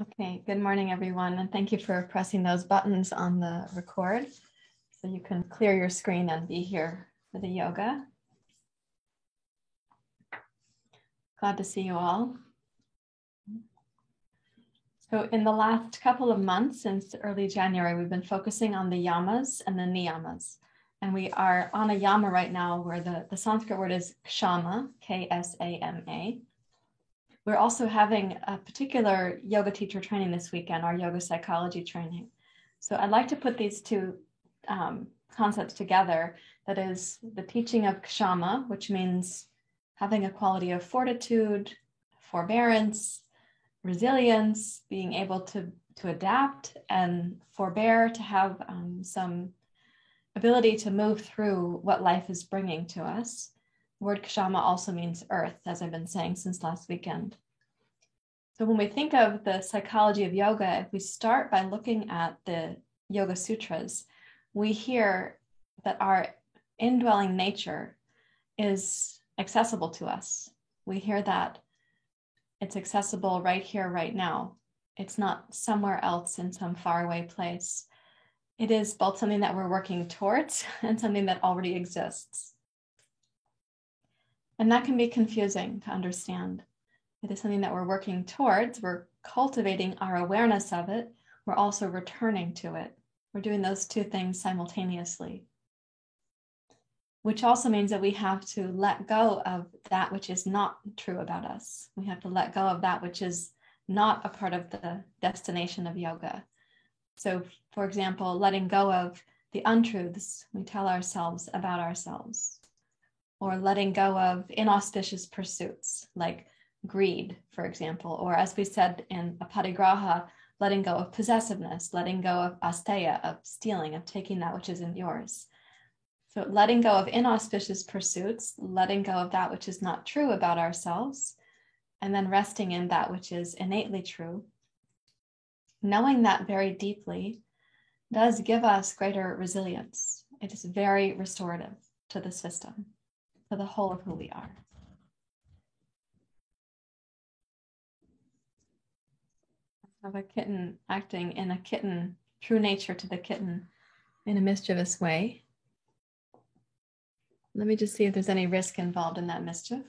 Okay, good morning, everyone, and thank you for pressing those buttons on the record so you can clear your screen and be here for the yoga. Glad to see you all. So in the last couple of months, since early January, we've been focusing on the yamas and the niyamas. And we are on a yama right now where the Sanskrit word is kshama, K-S-A-M-A. We're also having a particular yoga teacher training this weekend, our yoga psychology training. So I'd like to put these two concepts together. That is the teaching of kshama, which means having a quality of fortitude, forbearance, resilience, being able to adapt and forbear, to have some ability to move through what life is bringing to us. The word kshama also means earth, as I've been saying since last weekend. So when we think of the psychology of yoga, if we start by looking at the Yoga Sutras, we hear that our indwelling nature is accessible to us. We hear that it's accessible right here, right now. It's not somewhere else in some faraway place. It is both something that we're working towards and something that already exists. And that can be confusing to understand. It is something that we're working towards. We're cultivating our awareness of it. We're also returning to it. We're doing those two things simultaneously, which also means that we have to let go of that which is not true about us. We have to let go of that which is not a part of the destination of yoga. So, for example, letting go of the untruths we tell ourselves about ourselves, or letting go of inauspicious pursuits like greed, for example, or as we said in aparigraha, letting go of possessiveness, letting go of asteya, of stealing, of taking that which isn't yours. So letting go of inauspicious pursuits, letting go of that which is not true about ourselves, and then resting in that which is innately true. Knowing that very deeply does give us greater resilience. It is very restorative to the system, to the whole of who we are. Of a kitten acting in a kitten, true nature to the kitten in a mischievous way. Let me just see if there's any risk involved in that mischief.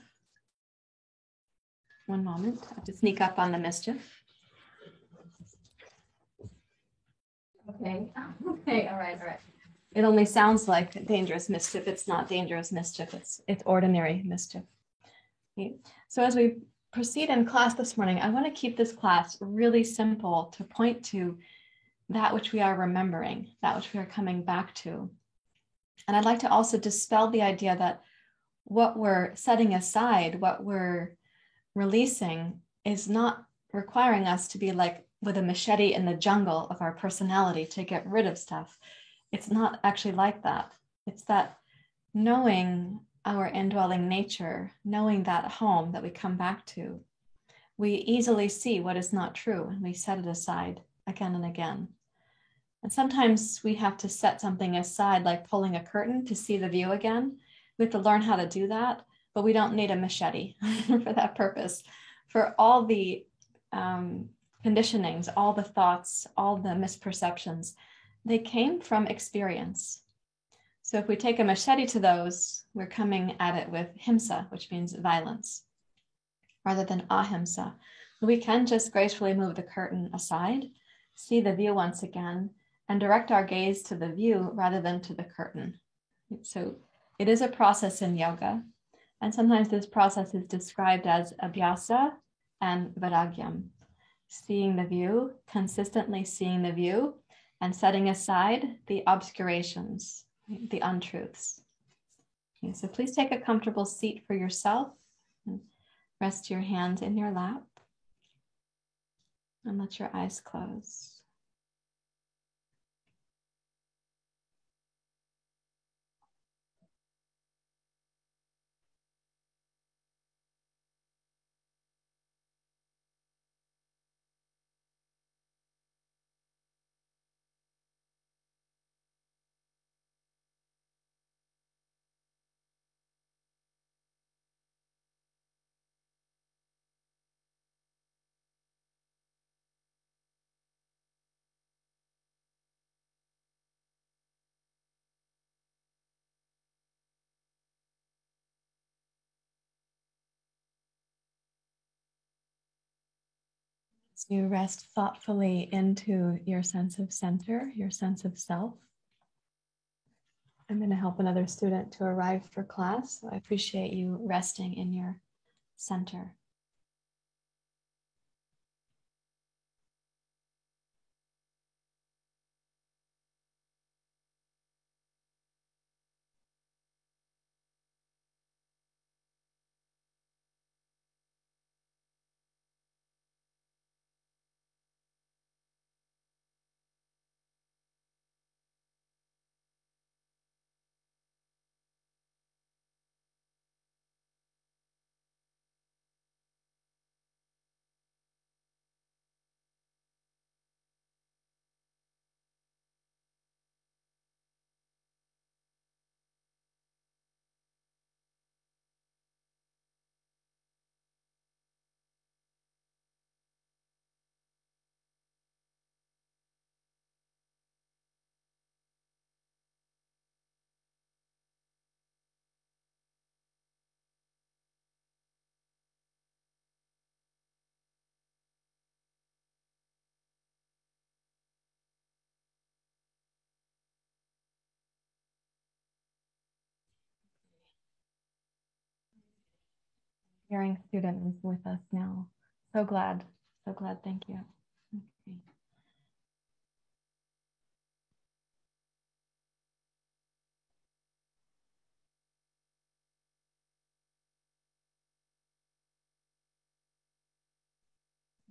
One moment, I have to sneak up on the mischief. Okay, all right. It only sounds like dangerous mischief. It's not dangerous mischief, it's ordinary mischief. Okay. So as we proceed in class this morning, I want to keep this class really simple to point to that which we are remembering, that which we are coming back to. And I'd like to also dispel the idea that what we're setting aside, what we're releasing, is not requiring us to be like with a machete in the jungle of our personality to get rid of stuff. It's not actually like that. It's that knowing our indwelling nature, knowing that home that we come back to, we easily see what is not true and we set it aside again and again. And sometimes we have to set something aside, like pulling a curtain to see the view again. We have to learn how to do that, but we don't need a machete for that purpose. For all the conditionings, all the thoughts, all the misperceptions, they came from experience. So if we take a machete to those, we're coming at it with himsa, which means violence, rather than ahimsa. We can just gracefully move the curtain aside, see the view once again, and direct our gaze to the view rather than to the curtain. So it is a process in yoga. And sometimes this process is described as abhyasa and vairagyam, seeing the view, consistently seeing the view, and setting aside the obscurations, the untruths. Okay, so please take a comfortable seat for yourself and rest your hands in your lap and let your eyes close. You rest thoughtfully into your sense of center, your sense of self. I'm going to help another student to arrive for class. So I appreciate you resting in your center. Hearing student is with us now. So glad. So glad. Thank you. Okay.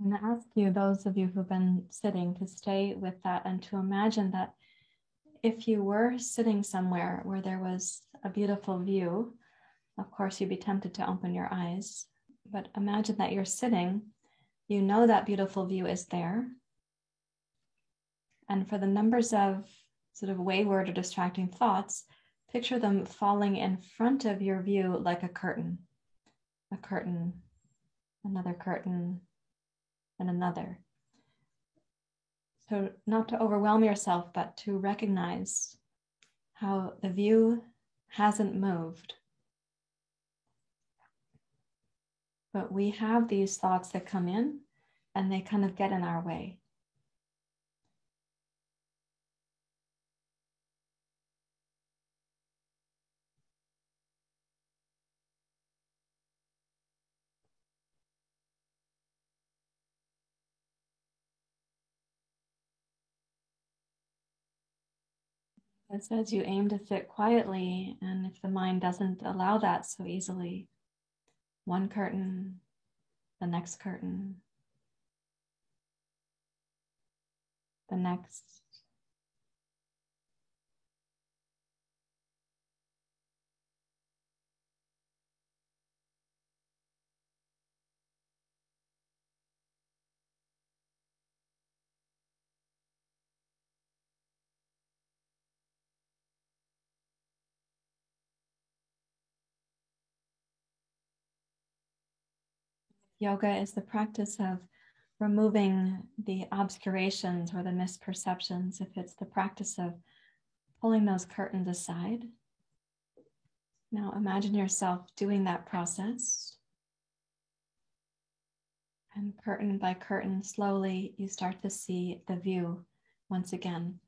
I'm going to ask you, those of you who've been sitting, to stay with that and to imagine that if you were sitting somewhere where there was a beautiful view, of course, you'd be tempted to open your eyes, but imagine that you're sitting, you know that beautiful view is there. And for the numbers of sort of wayward or distracting thoughts, picture them falling in front of your view like a curtain, another curtain, and another. So not to overwhelm yourself, but to recognize how the view hasn't moved. But we have these thoughts that come in and they kind of get in our way. It says you aim to sit quietly, and if the mind doesn't allow that so easily, one curtain, the next curtain, the next. Yoga is the practice of removing the obscurations or the misperceptions. If it's the practice of pulling those curtains aside. Now imagine yourself doing that process. And curtain by curtain, slowly you start to see the view once again.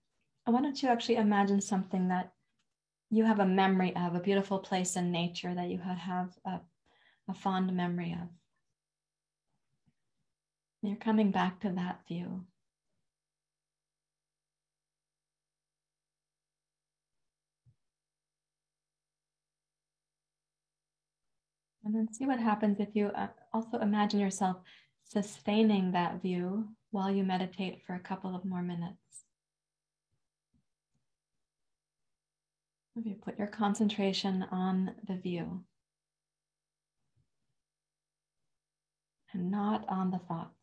And why don't you actually imagine something that you have a memory of, a beautiful place in nature that you have a fond memory of. You're coming back to that view. And then see what happens if you also imagine yourself sustaining that view while you meditate for a couple of more minutes. If you put your concentration on the view and not on the thoughts.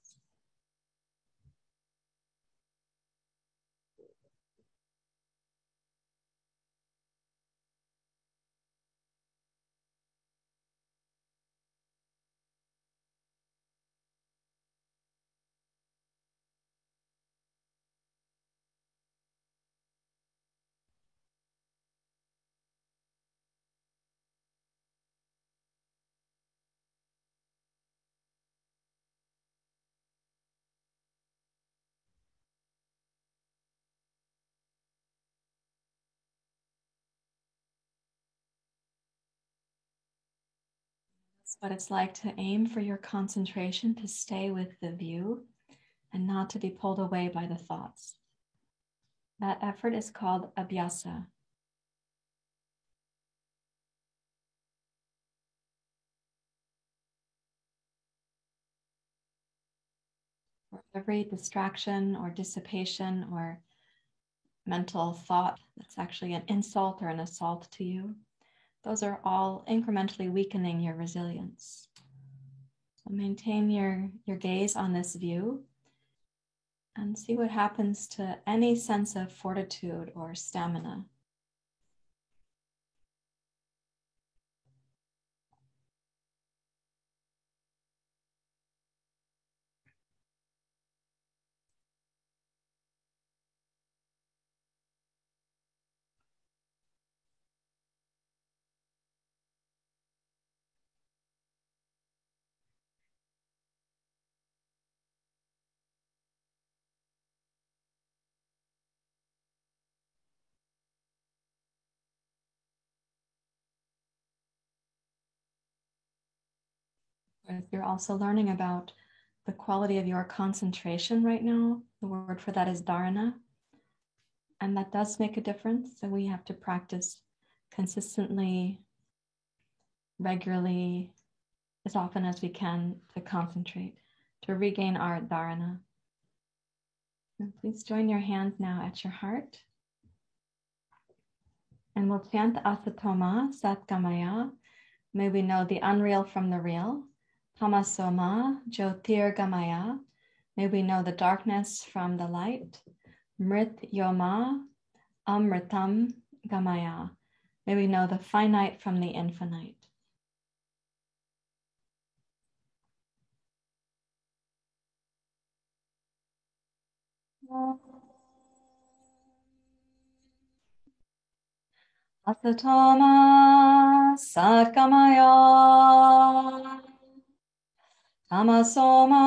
what it's like to aim for your concentration, to stay with the view and not to be pulled away by the thoughts. That effort is called abhyasa. For every distraction or dissipation or mental thought that's actually an insult or an assault to you, those are all incrementally weakening your resilience. So maintain your gaze on this view and see what happens to any sense of fortitude or stamina. You're also learning about the quality of your concentration right now. The word for that is dharana. And that does make a difference. So we have to practice consistently, regularly, as often as we can to concentrate, to regain our dharana. And please join your hands now at your heart. And we'll chant Asatoma Satgamaya. May we know the unreal from the real. Tamasoma Jyotirgamaya. May we know the darkness from the light. Mrit Yoma Amritam Gamaya. May we know the finite from the infinite. Asatoma Satgamaya. Tamasoma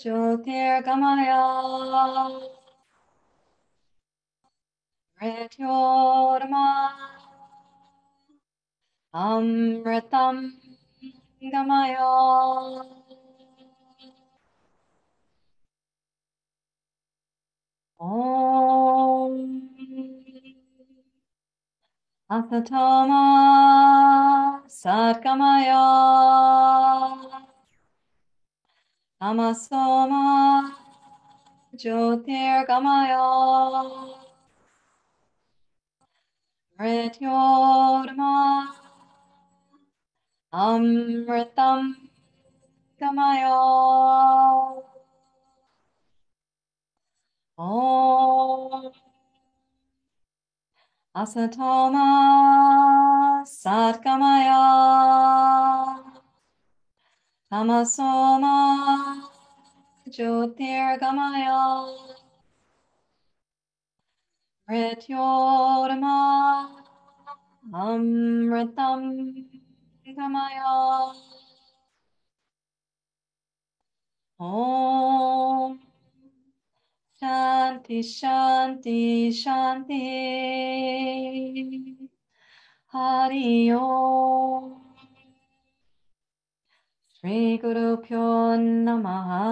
Jyotirgamaya. Mrityorma Amritam Gamaya. Om Asatoma Satgamaya. Tamasoma Jyotirgamaya. Mrityorma Amritam Gamaya. Om Asatoma Satgamaya. Tamasoma Jyotirgamaya. Mrityorma Amritam Gamaya. Om Shanti Shanti Shanti. Hari Om. Shri Guru Pyo Namaha.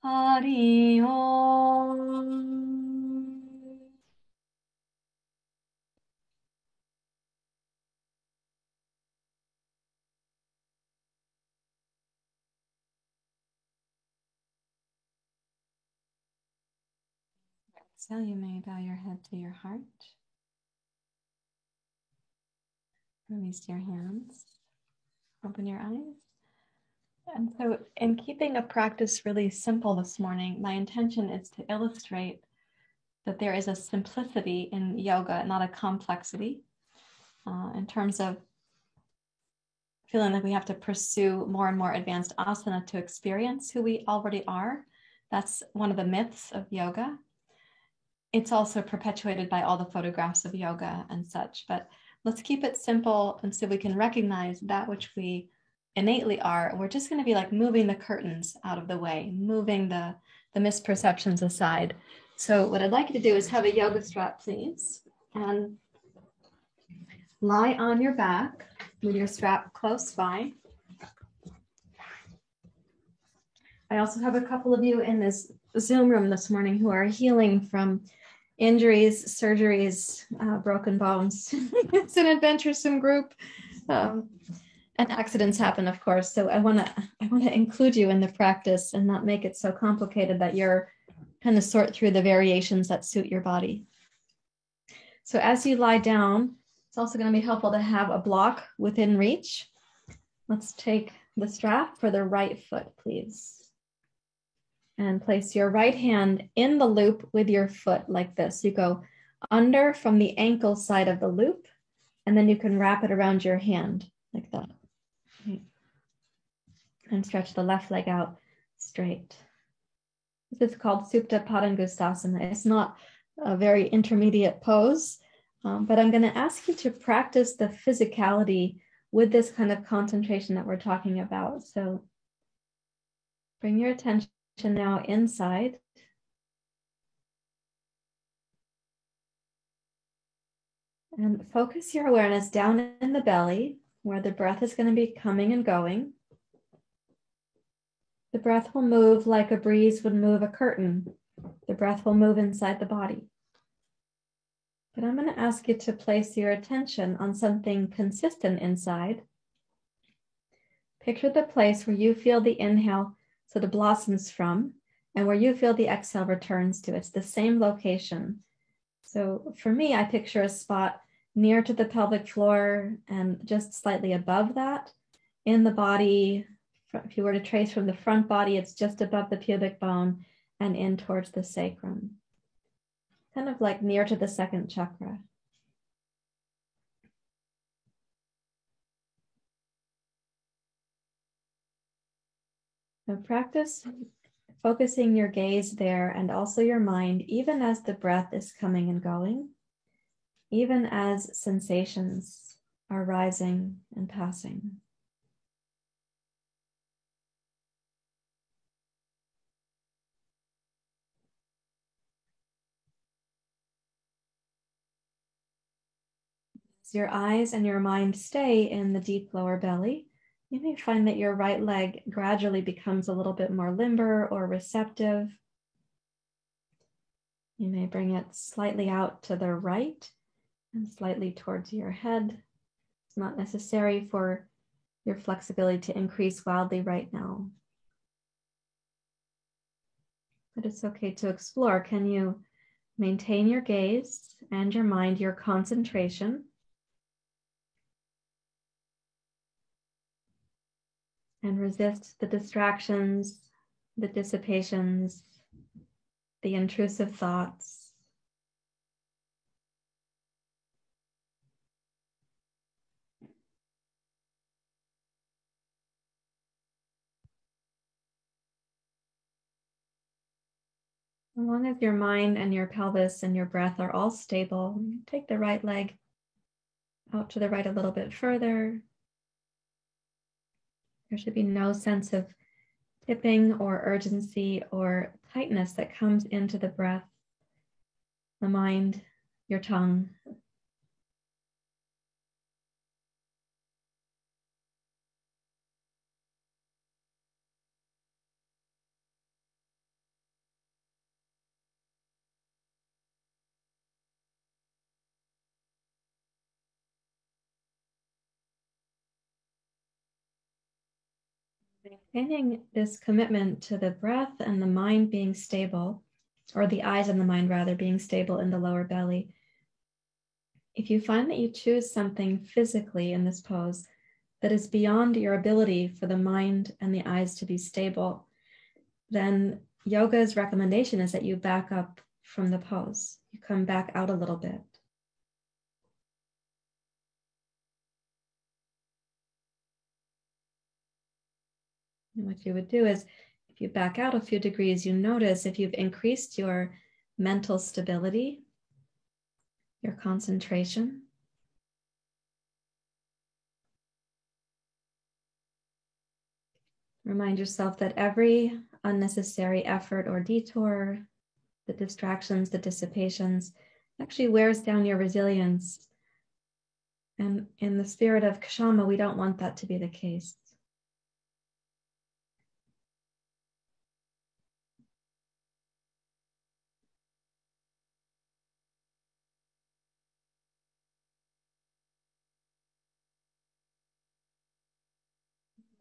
Hari Om. So you may bow your head to your heart. Release your hands. Open your eyes. And so in keeping a practice really simple this morning, my intention is to illustrate that there is a simplicity in yoga, not a complexity, in terms of feeling like we have to pursue more and more advanced asana to experience who we already are. That's one of the myths of yoga. It's also perpetuated by all the photographs of yoga and such, but let's keep it simple and so we can recognize that which we innately are. We're just going to be like moving the curtains out of the way, moving the misperceptions aside. So what I'd like you to do is have a yoga strap, please. And lie on your back with your strap close by. I also have a couple of you in this Zoom room this morning who are healing from injuries, surgeries, broken bones. It's an adventuresome group. And accidents happen, of course. So I want to include you in the practice and not make it so complicated that you're kind of sort through the variations that suit your body. So as you lie down, it's also going to be helpful to have a block within reach. Let's take the strap for the right foot, please. And place your right hand in the loop with your foot like this. You go under from the ankle side of the loop, and then you can wrap it around your hand like that. Okay. And stretch the left leg out straight. This is called Supta Padangusthasana. It's not a very intermediate pose, but I'm going to ask you to practice the physicality with this kind of concentration that we're talking about. So bring your attention now inside. And focus your awareness down in the belly where the breath is going to be coming and going. The breath will move like a breeze would move a curtain. The breath will move inside the body. But I'm going to ask you to place your attention on something consistent inside. Picture the place where you feel the inhale sort of blossoms from and where you feel the exhale returns to. It's the same location. So for me, I picture a spot near to the pelvic floor and just slightly above that in the body. If you were to trace from the front body, it's just above the pubic bone and in towards the sacrum. Kind of like near to the second chakra. So practice focusing your gaze there and also your mind, even as the breath is coming and going, even as sensations are rising and passing. As your eyes and your mind stay in the deep lower belly, you may find that your right leg gradually becomes a little bit more limber or receptive. You may bring it slightly out to the right and slightly towards your head. It's not necessary for your flexibility to increase wildly right now. But it's okay to explore. Can you maintain your gaze and your mind, your concentration? And resist the distractions, the dissipations, the intrusive thoughts. As long as your mind and your pelvis and your breath are all stable, take the right leg out to the right a little bit further. There should be no sense of tipping or urgency or tightness that comes into the breath, the mind, your tongue. Maintaining this commitment to the breath and the mind being stable, or the eyes and the mind rather being stable in the lower belly. If you find that you choose something physically in this pose that is beyond your ability for the mind and the eyes to be stable, then yoga's recommendation is that you back up from the pose. You come back out a little bit. And what you would do is, if you back out a few degrees, you notice if you've increased your mental stability, your concentration. Remind yourself that every unnecessary effort or detour, the distractions, the dissipations, actually wears down your resilience And in the spirit of Kshama, we don't want that to be the case.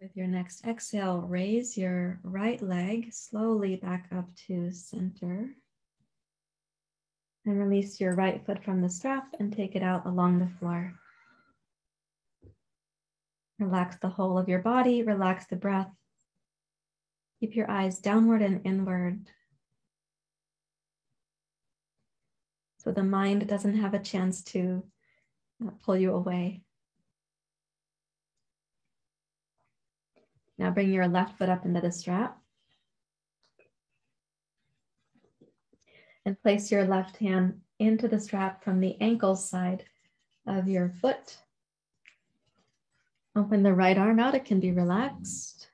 With your next exhale, raise your right leg slowly back up to center. And release your right foot from the strap and take it out along the floor. Relax the whole of your body, relax the breath. Keep your eyes downward and inward, so the mind doesn't have a chance to pull you away. Now bring your left foot up into the strap. And place your left hand into the strap from the ankle side of your foot. Open the right arm out, it can be relaxed.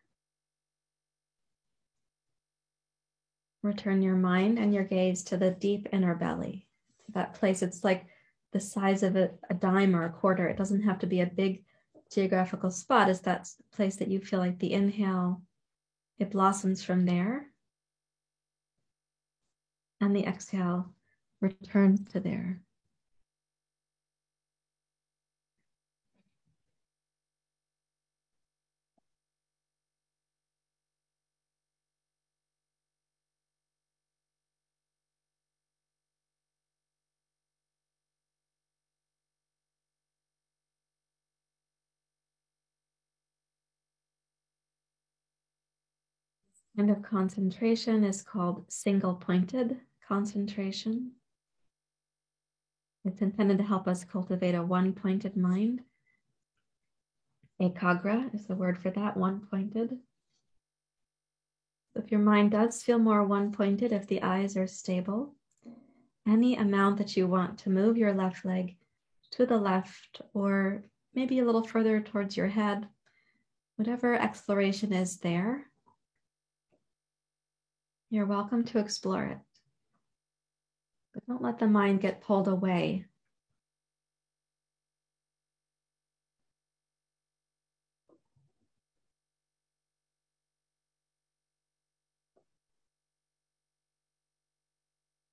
Return your mind and your gaze to the deep inner belly. To that place, it's like the size of a dime or a quarter. It doesn't have to be a big geographical spot. It's that place that you feel like the inhale, it blossoms from there. And the exhale returns to there. Kind of concentration is called single-pointed concentration. It's intended to help us cultivate a one-pointed mind. Ekagra is the word for that, one-pointed. If your mind does feel more one-pointed, if the eyes are stable, any amount that you want to move your left leg to the left or maybe a little further towards your head, whatever exploration is there, you're welcome to explore it. But don't let the mind get pulled away.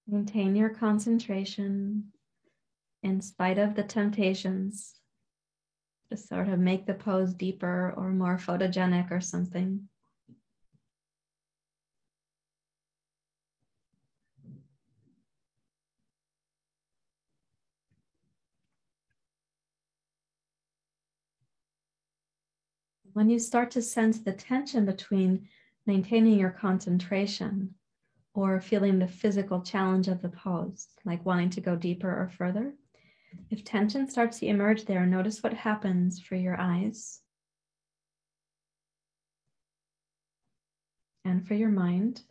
Maintain your concentration in spite of the temptations to sort of make the pose deeper or more photogenic or something. When you start to sense the tension between maintaining your concentration or feeling the physical challenge of the pose, like wanting to go deeper or further, if tension starts to emerge there, notice what happens for your eyes and for your mind,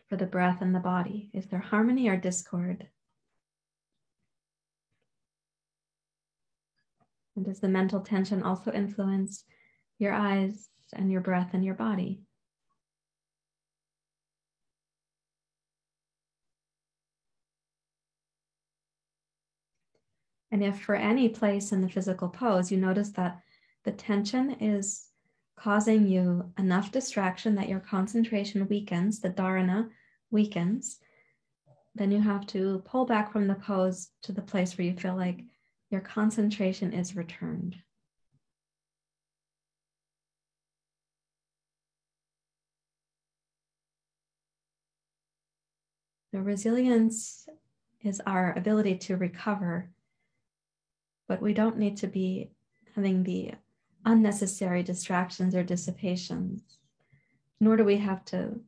for the breath and the body. Is there harmony or discord? And does the mental tension also influence your eyes and your breath and your body? And if for any place in the physical pose, you notice that the tension is causing you enough distraction that your concentration weakens, the dharana weakens, then you have to pull back from the pose to the place where you feel like your concentration is returned. The resilience is our ability to recover, but we don't need to be having the unnecessary distractions or dissipations, nor do we have to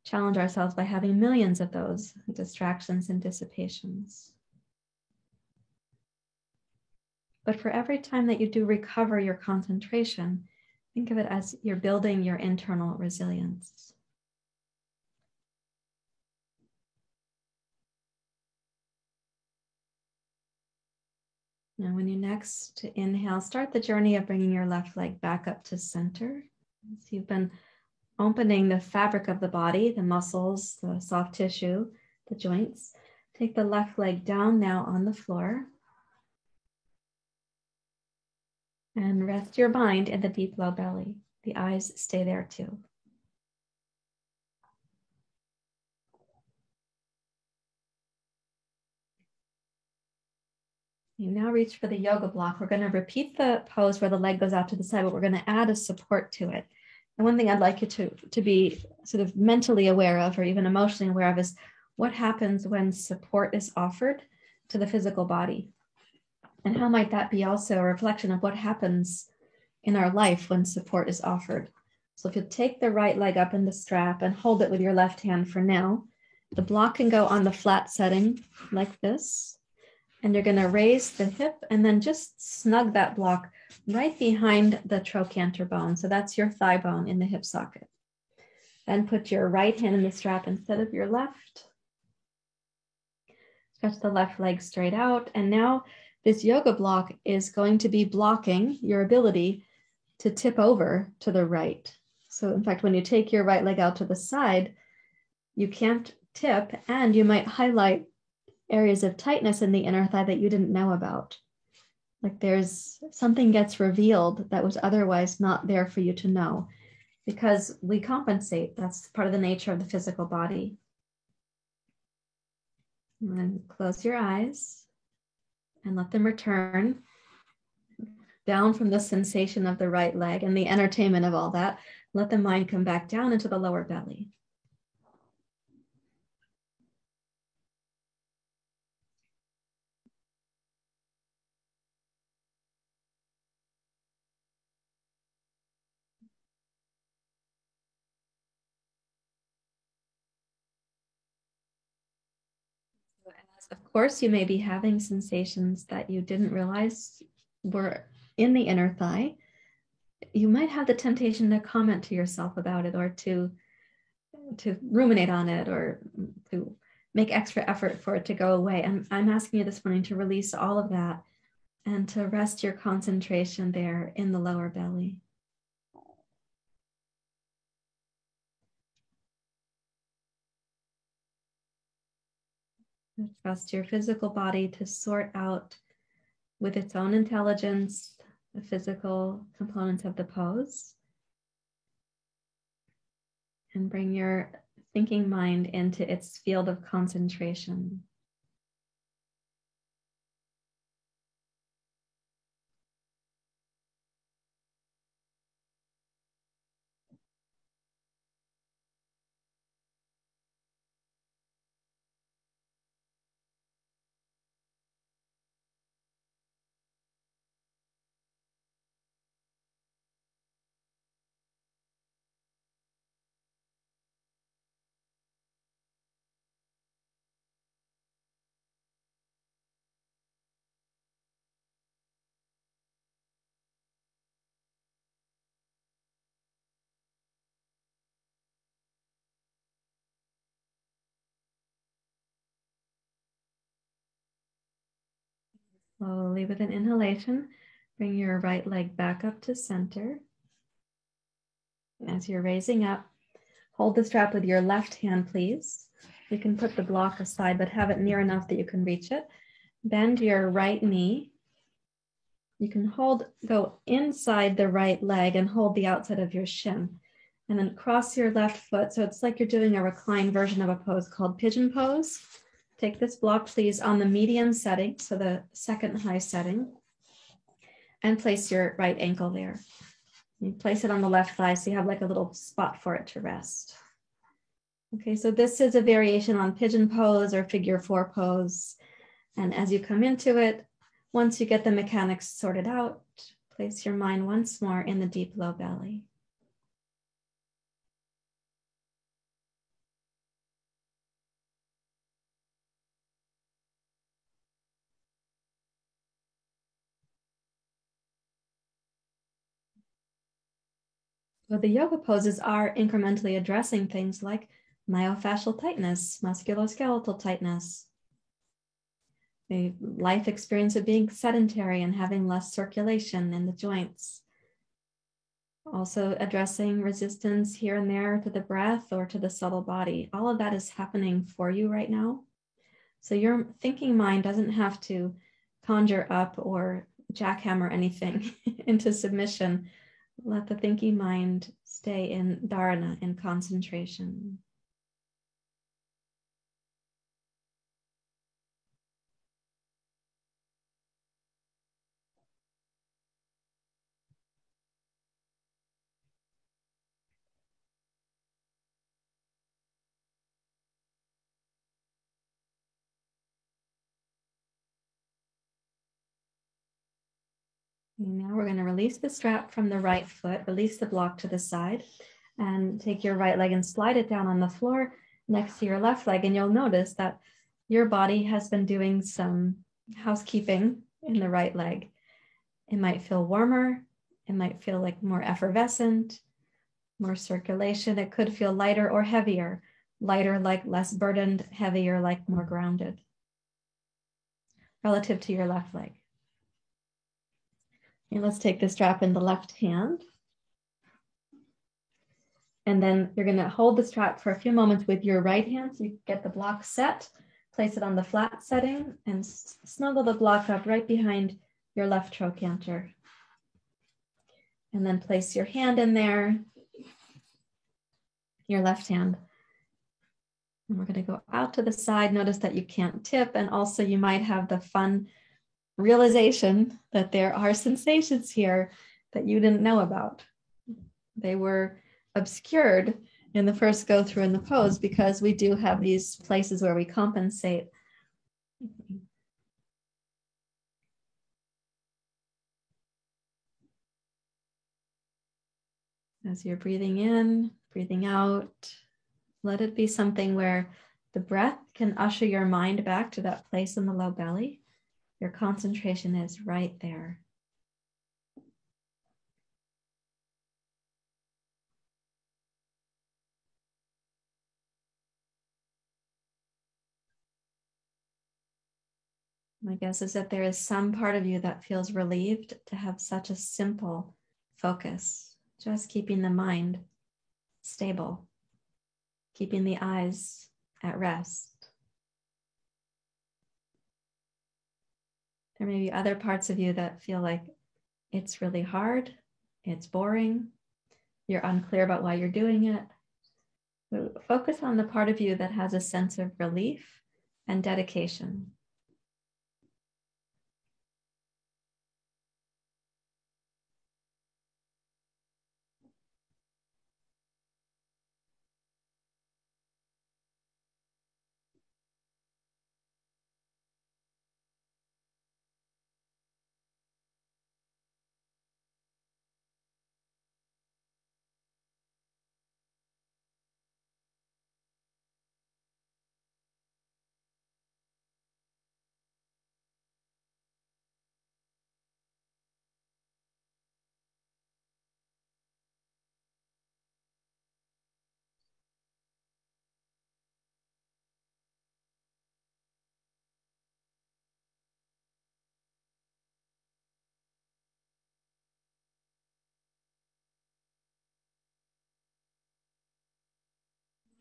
challenge ourselves by having millions of those distractions and dissipations. But for every time that you do recover your concentration, think of it as you're building your internal resilience. Now, when you next inhale, start the journey of bringing your left leg back up to center. So you've been opening the fabric of the body, the muscles, the soft tissue, the joints. Take the left leg down now on the floor. And rest your mind in the deep low belly. The eyes stay there too. You now reach for the yoga block. We're going to repeat the pose where the leg goes out to the side, but we're going to add a support to it. And one thing I'd like you to be sort of mentally aware of, or even emotionally aware of, is what happens when support is offered to the physical body. And how might that be also a reflection of what happens in our life when support is offered? So if you take the right leg up in the strap and hold it with your left hand for now, the block can go on the flat setting like this. And you're going to raise the hip and then just snug that block right behind the trochanter bone. So that's your thigh bone in the hip socket. Then put your right hand in the strap instead of your left. Stretch the left leg straight out. And now this yoga block is going to be blocking your ability to tip over to the right. So in fact, when you take your right leg out to the side, you can't tip, and you might highlight areas of tightness in the inner thigh that you didn't know about. Like there's something gets revealed that was otherwise not there for you to know, because we compensate. That's part of the nature of the physical body. And then close your eyes and let them return down from the sensation of the right leg and the entertainment of all that. Let the mind come back down into the lower belly. Of course, you may be having sensations that you didn't realize were in the inner thigh. You might have the temptation to comment to yourself about it, or to ruminate on it, or to make extra effort for it to go away. And I'm asking you this morning to release all of that and to rest your concentration there in the lower belly. Trust your physical body to sort out with its own intelligence the physical components of the pose. And bring your thinking mind into its field of concentration. Slowly, with an inhalation, bring your right leg back up to center. As you're raising up, hold the strap with your left hand, please. You can put the block aside, but have it near enough that you can reach it. Bend your right knee. You can go inside the right leg and hold the outside of your shin. And then cross your left foot. So it's like you're doing a reclined version of a pose called pigeon pose. Take this block, please, on the median setting, so the second high setting, and place your right ankle there. You place it on the left thigh so you have like a little spot for it to rest. Okay, so this is a variation on pigeon pose or figure 4 pose. And as you come into it, once you get the mechanics sorted out, place your mind once more in the deep low belly. Well, the yoga poses are incrementally addressing things like myofascial tightness, musculoskeletal tightness, the life experience of being sedentary and having less circulation in the joints. Also addressing resistance here and there to the breath or to the subtle body. All of that is happening for you right now. So your thinking mind doesn't have to conjure up or jackhammer anything into submission. Let the thinking mind stay in dharana, in concentration. Now we're going to release the strap from the right foot, release the block to the side, and take your right leg and slide it down on the floor next to your left leg. And you'll notice that your body has been doing some housekeeping in the right leg. It might feel warmer. It might feel like more effervescent, more circulation. It could feel lighter or heavier. Lighter like less burdened, heavier like more grounded relative to your left leg. And let's take the strap in the left hand. And then you're going to hold the strap for a few moments with your right hand so you get the block set. Place it on the flat setting and snuggle the block up right behind your left trochanter. And then place your hand in there, your left hand. And we're going to go out to the side. Notice that you can't tip. And also you might have the fun realization that there are sensations here that you didn't know about. They were obscured in the first go through in the pose because we do have these places where we compensate. As you're breathing in, breathing out, let it be something where the breath can usher your mind back to that place in the low belly. Your concentration is right there. My guess is that there is some part of you that feels relieved to have such a simple focus, just keeping the mind stable, keeping the eyes at rest. There may be other parts of you that feel like it's really hard, it's boring, you're unclear about why you're doing it. But focus on the part of you that has a sense of relief and dedication.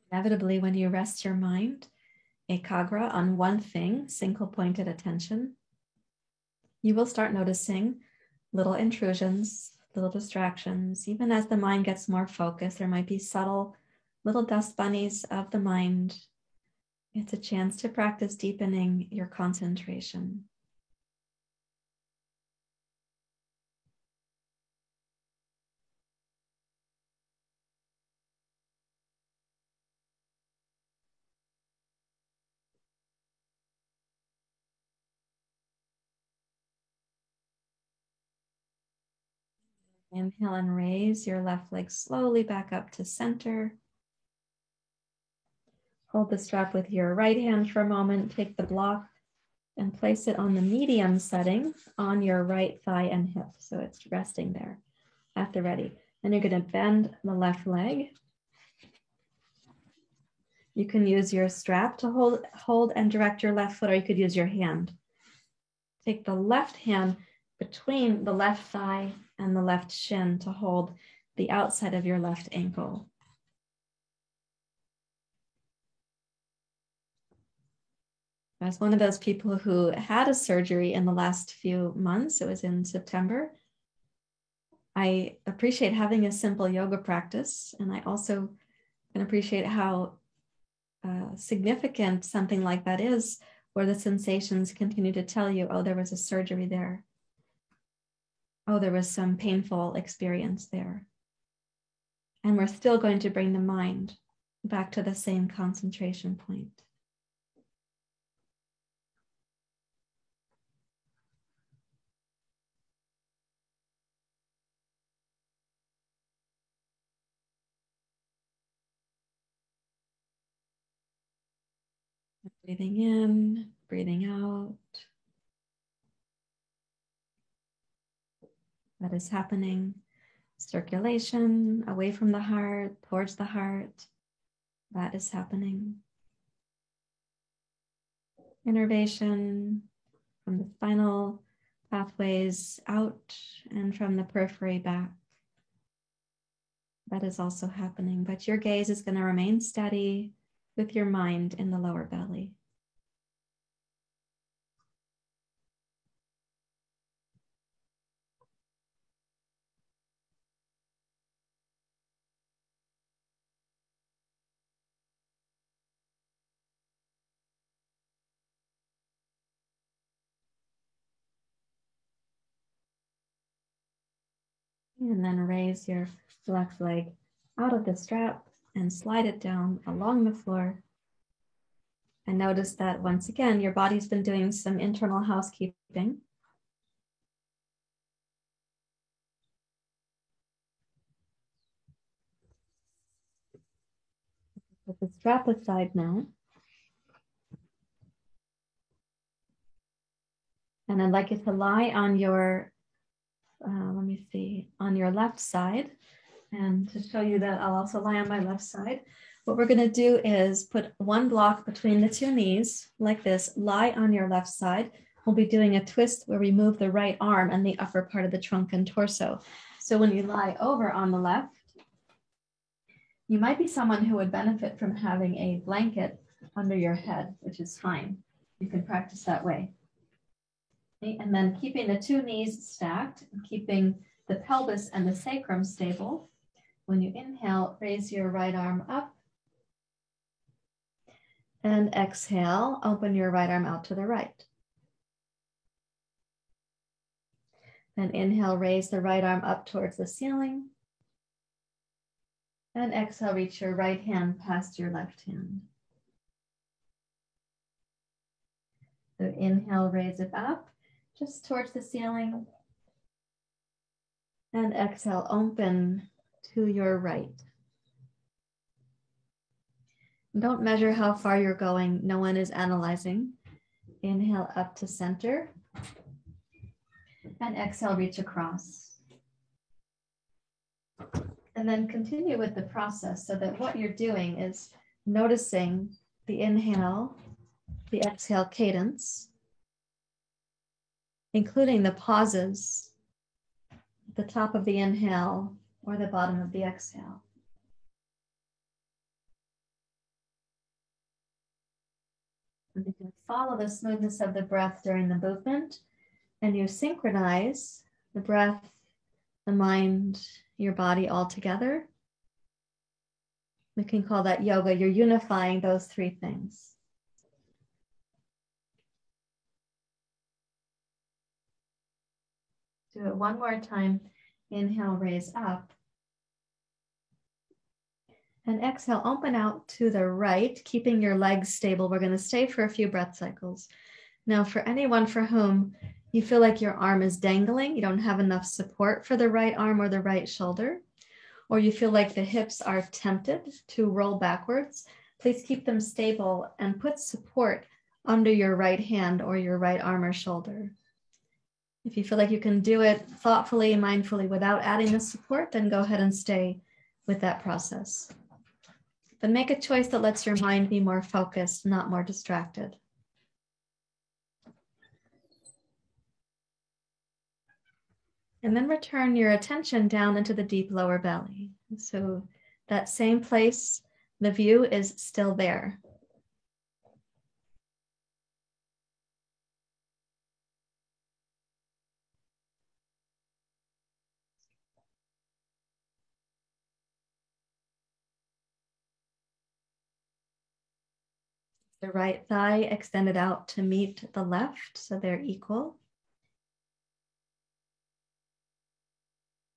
Inevitably, when you rest your mind, ekagra, on one thing, single pointed attention, you will start noticing little intrusions, little distractions. Even as the mind gets more focused, there might be subtle little dust bunnies of the mind. It's a chance to practice deepening your concentration. Inhale and raise your left leg slowly back up to center. Hold the strap with your right hand for a moment. Take the block and place it on the medium setting on your right thigh and hip. So it's resting there at the ready. Then you're going to bend the left leg. You can use your strap to hold and direct your left foot, or you could use your hand. Take the left hand between the left thigh and the left shin to hold the outside of your left ankle. I was one of those people who had a surgery in the last few months. It was in September. I appreciate having a simple yoga practice, and I also can appreciate how significant something like that is, where the sensations continue to tell you, oh, there was a surgery there. Oh, there was some painful experience there. And we're still going to bring the mind back to the same concentration point. Breathing in, breathing out. That is happening. Circulation away from the heart, towards the heart. That is happening. Innervation from the spinal pathways out and from the periphery back. That is also happening, but your gaze is going to remain steady with your mind in the lower belly. And then raise your left leg out of the strap and slide it down along the floor. And notice that once again, your body's been doing some internal housekeeping. Put the strap aside now. And I'd like you to lie on your, on your left side. And to show you that I'll also lie on my left side. What we're going to do is put one block between the two knees like this, lie on your left side. We'll be doing a twist where we move the right arm and the upper part of the trunk and torso. So when you lie over on the left, you might be someone who would benefit from having a blanket under your head, which is fine. You can practice that way. Okay, and then keeping the two knees stacked, and keeping the pelvis and the sacrum stable. When you inhale, raise your right arm up. And exhale, open your right arm out to the right. Then inhale, raise the right arm up towards the ceiling. And exhale, reach your right hand past your left hand. So inhale, raise it up just towards the ceiling. And exhale, open to your right. Don't measure how far you're going. No one is analyzing. Inhale up to center. And exhale, reach across. And then continue with the process so that what you're doing is noticing the inhale, the exhale cadence, including the pauses at the top of the inhale or the bottom of the exhale. And you can follow the smoothness of the breath during the movement, and you synchronize the breath, the mind, your body all together. We can call that yoga. You're unifying those three things. Do it one more time. Inhale, raise up. And exhale, open out to the right, keeping your legs stable. We're going to stay for a few breath cycles. Now, for anyone for whom you feel like your arm is dangling, you don't have enough support for the right arm or the right shoulder, or you feel like the hips are tempted to roll backwards, please keep them stable and put support under your right hand or your right arm or shoulder. If you feel like you can do it thoughtfully and mindfully without adding the support, then go ahead and stay with that process. But make a choice that lets your mind be more focused, not more distracted. And then return your attention down into the deep lower belly. So that same place, the view is still there. The right thigh extended out to meet the left, so they're equal.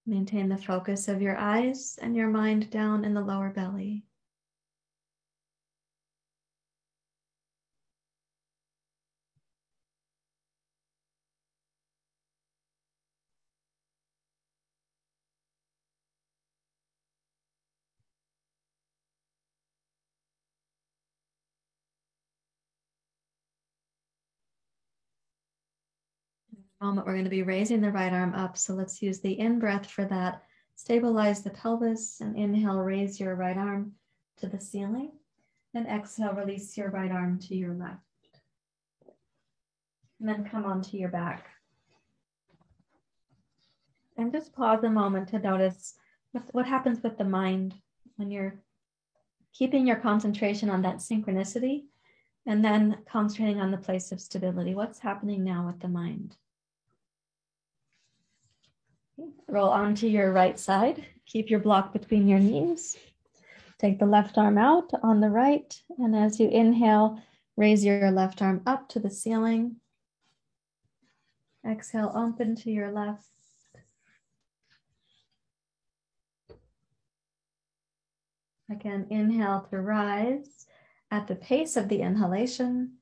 Maintain the focus of your eyes and your mind down in the lower belly. Moment, we're going to be raising the right arm up. So let's use the in-breath for that. Stabilize the pelvis and inhale, raise your right arm to the ceiling. And exhale, release your right arm to your left. And then come onto your back. And just pause a moment to notice what happens with the mind when you're keeping your concentration on that synchronicity and then concentrating on the place of stability. What's happening now with the mind? Roll onto your right side. Keep your block between your knees. Take the left arm out on the right. And as you inhale, raise your left arm up to the ceiling. Exhale, open to your left. Again, inhale to rise at the pace of the inhalation.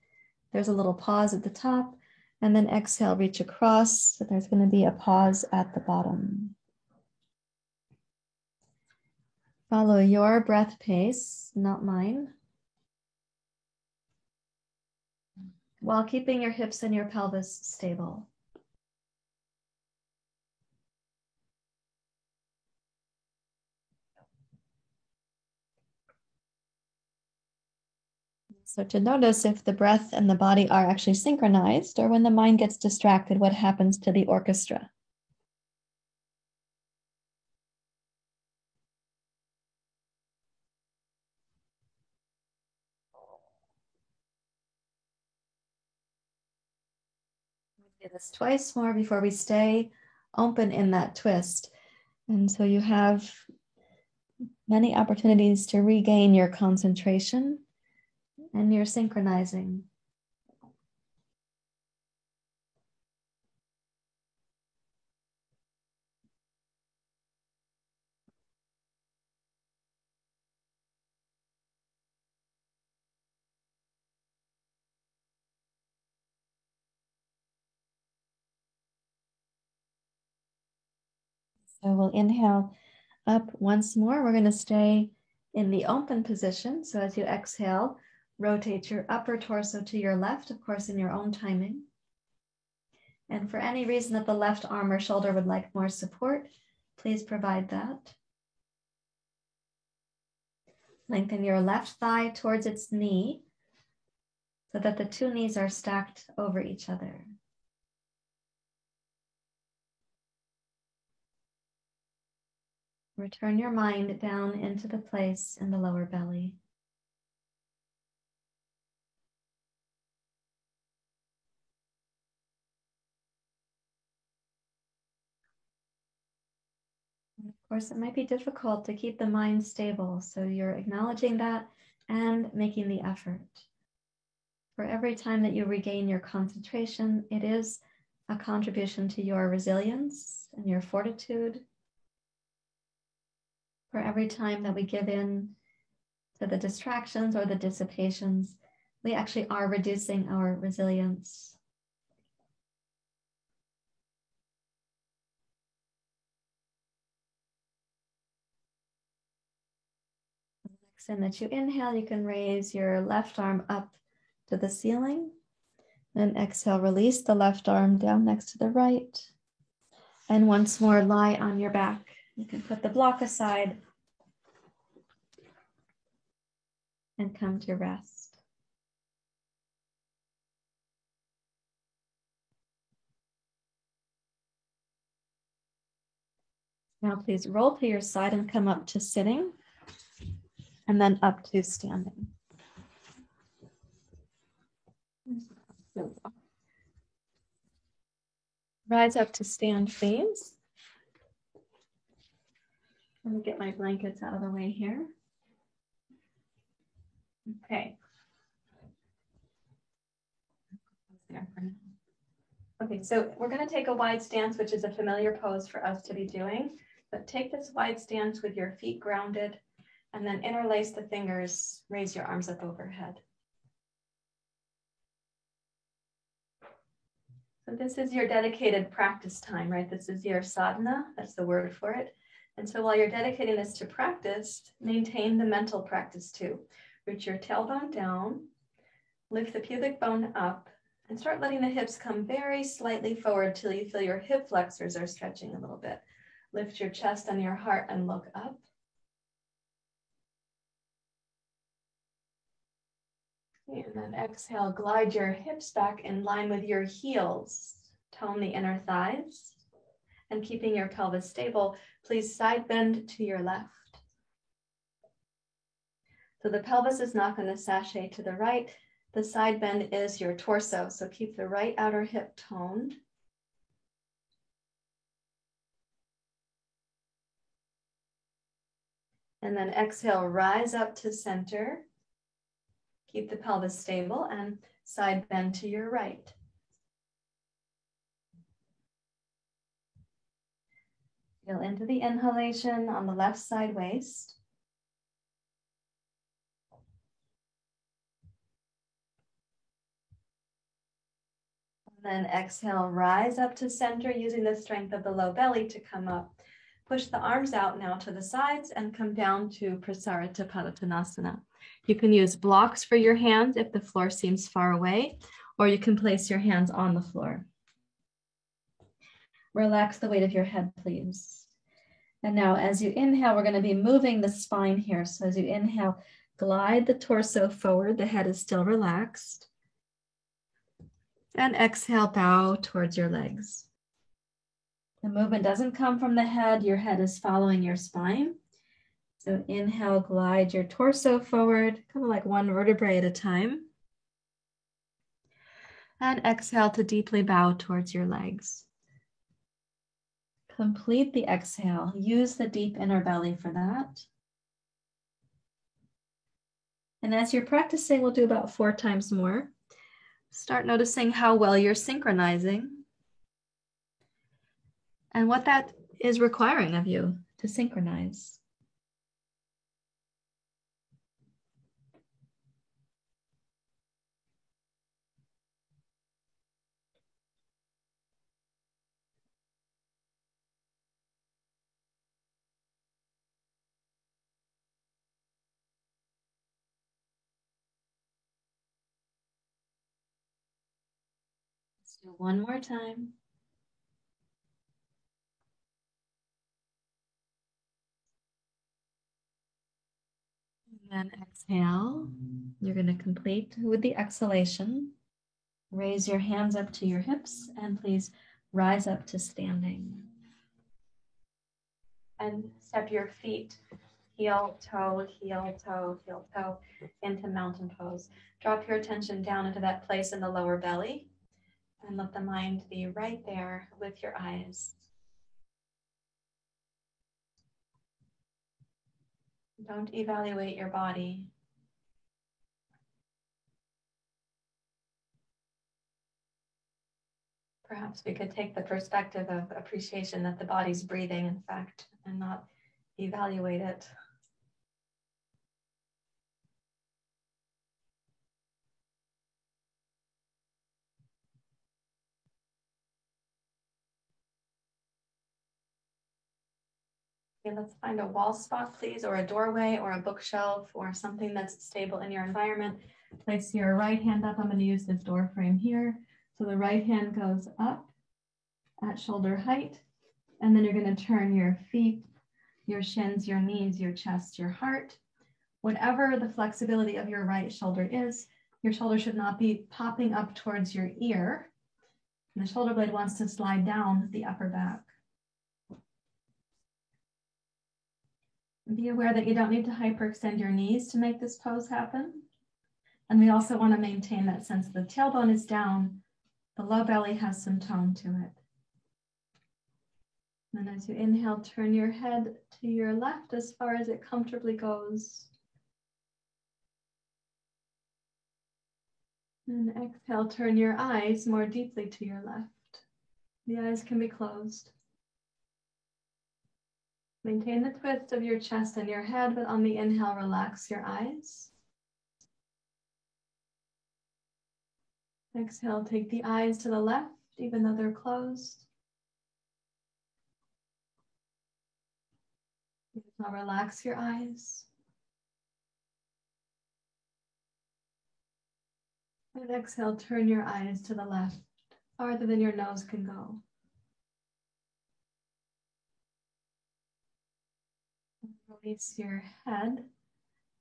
There's a little pause at the top. And then exhale, reach across. So there's going to be a pause at the bottom. Follow your breath pace, not mine, while keeping your hips and your pelvis stable. So to notice if the breath and the body are actually synchronized, or when the mind gets distracted, what happens to the orchestra? Do this twice more before we stay open in that twist. And so you have many opportunities to regain your concentration and your synchronizing. So we'll inhale up once more. We're going to stay in the open position. So as you exhale, rotate your upper torso to your left, of course, in your own timing. And for any reason that the left arm or shoulder would like more support, please provide that. Lengthen your left thigh towards its knee so that the two knees are stacked over each other. Return your mind down into the place in the lower belly. And of course, it might be difficult to keep the mind stable, so you're acknowledging that and making the effort. For every time that you regain your concentration, it is a contribution to your resilience and your fortitude. For every time that we give in to the distractions or the dissipations, we actually are reducing our resilience. Next time that you inhale, you can raise your left arm up to the ceiling. And exhale, release the left arm down next to the right. And once more, lie on your back. You can put the block aside and come to rest. Now please roll to your side and come up to sitting, and then up to standing. Rise up to stand, please. Let me get my blankets out of the way here. Okay. there for now. Okay, so we're going to take a wide stance, which is a familiar pose for us to be doing. But take this wide stance with your feet grounded, and then interlace the fingers, raise your arms up overhead. So this is your dedicated practice time, right? This is your sadhana, that's the word for it. And so while you're dedicating this to practice, maintain the mental practice too. Root your tailbone down, lift the pubic bone up, and start letting the hips come very slightly forward till you feel your hip flexors are stretching a little bit. Lift your chest and your heart and look up. And then exhale, glide your hips back in line with your heels. Tone the inner thighs. And keeping your pelvis stable, please side bend to your left. So the pelvis is not going to sashay to the right. The side bend is your torso, so keep the right outer hip toned. And then exhale, rise up to center. Keep the pelvis stable and side bend to your right. Feel into the inhalation on the left side waist. Then exhale, rise up to center using the strength of the low belly to come up. Push the arms out now to the sides and come down to Prasarita Padottanasana. You can use blocks for your hands if the floor seems far away, or you can place your hands on the floor. Relax the weight of your head, please. And now as you inhale, we're going to be moving the spine here. So as you inhale, glide the torso forward. The head is still relaxed. And exhale, bow towards your legs. The movement doesn't come from the head. Your head is following your spine. So inhale, glide your torso forward, kind of like one vertebrae at a time. And exhale to deeply bow towards your legs. Complete the exhale. Use the deep inner belly for that. And as you're practicing, we'll do about 4 times more. Start noticing how well you're synchronizing and what that is requiring of you to synchronize. Let's do one more time. And then exhale. You're going to complete with the exhalation. Raise your hands up to your hips and please rise up to standing. And step your feet heel, toe, heel, toe, heel, toe into mountain pose. Drop your attention down into that place in the lower belly and let the mind be right there with your eyes. Don't evaluate your body. Perhaps we could take the perspective of appreciation that the body's breathing, in fact, and not evaluate it. Okay, let's find a wall spot, please, or a doorway or a bookshelf or something that's stable in your environment. Place your right hand up. I'm going to use this door frame here. So the right hand goes up at shoulder height, and then you're going to turn your feet, your shins, your knees, your chest, your heart. Whatever the flexibility of your right shoulder is, your shoulder should not be popping up towards your ear. And the shoulder blade wants to slide down the upper back. Be aware that you don't need to hyperextend your knees to make this pose happen. And we also want to maintain that sense that the tailbone is down, the low belly has some tone to it. And as you inhale, turn your head to your left as far as it comfortably goes. And exhale, turn your eyes more deeply to your left. The eyes can be closed. Maintain the twist of your chest and your head, but on the inhale, relax your eyes. Exhale, take the eyes to the left, even though they're closed. Now relax your eyes. And exhale, turn your eyes to the left, farther than your nose can go. Release your head,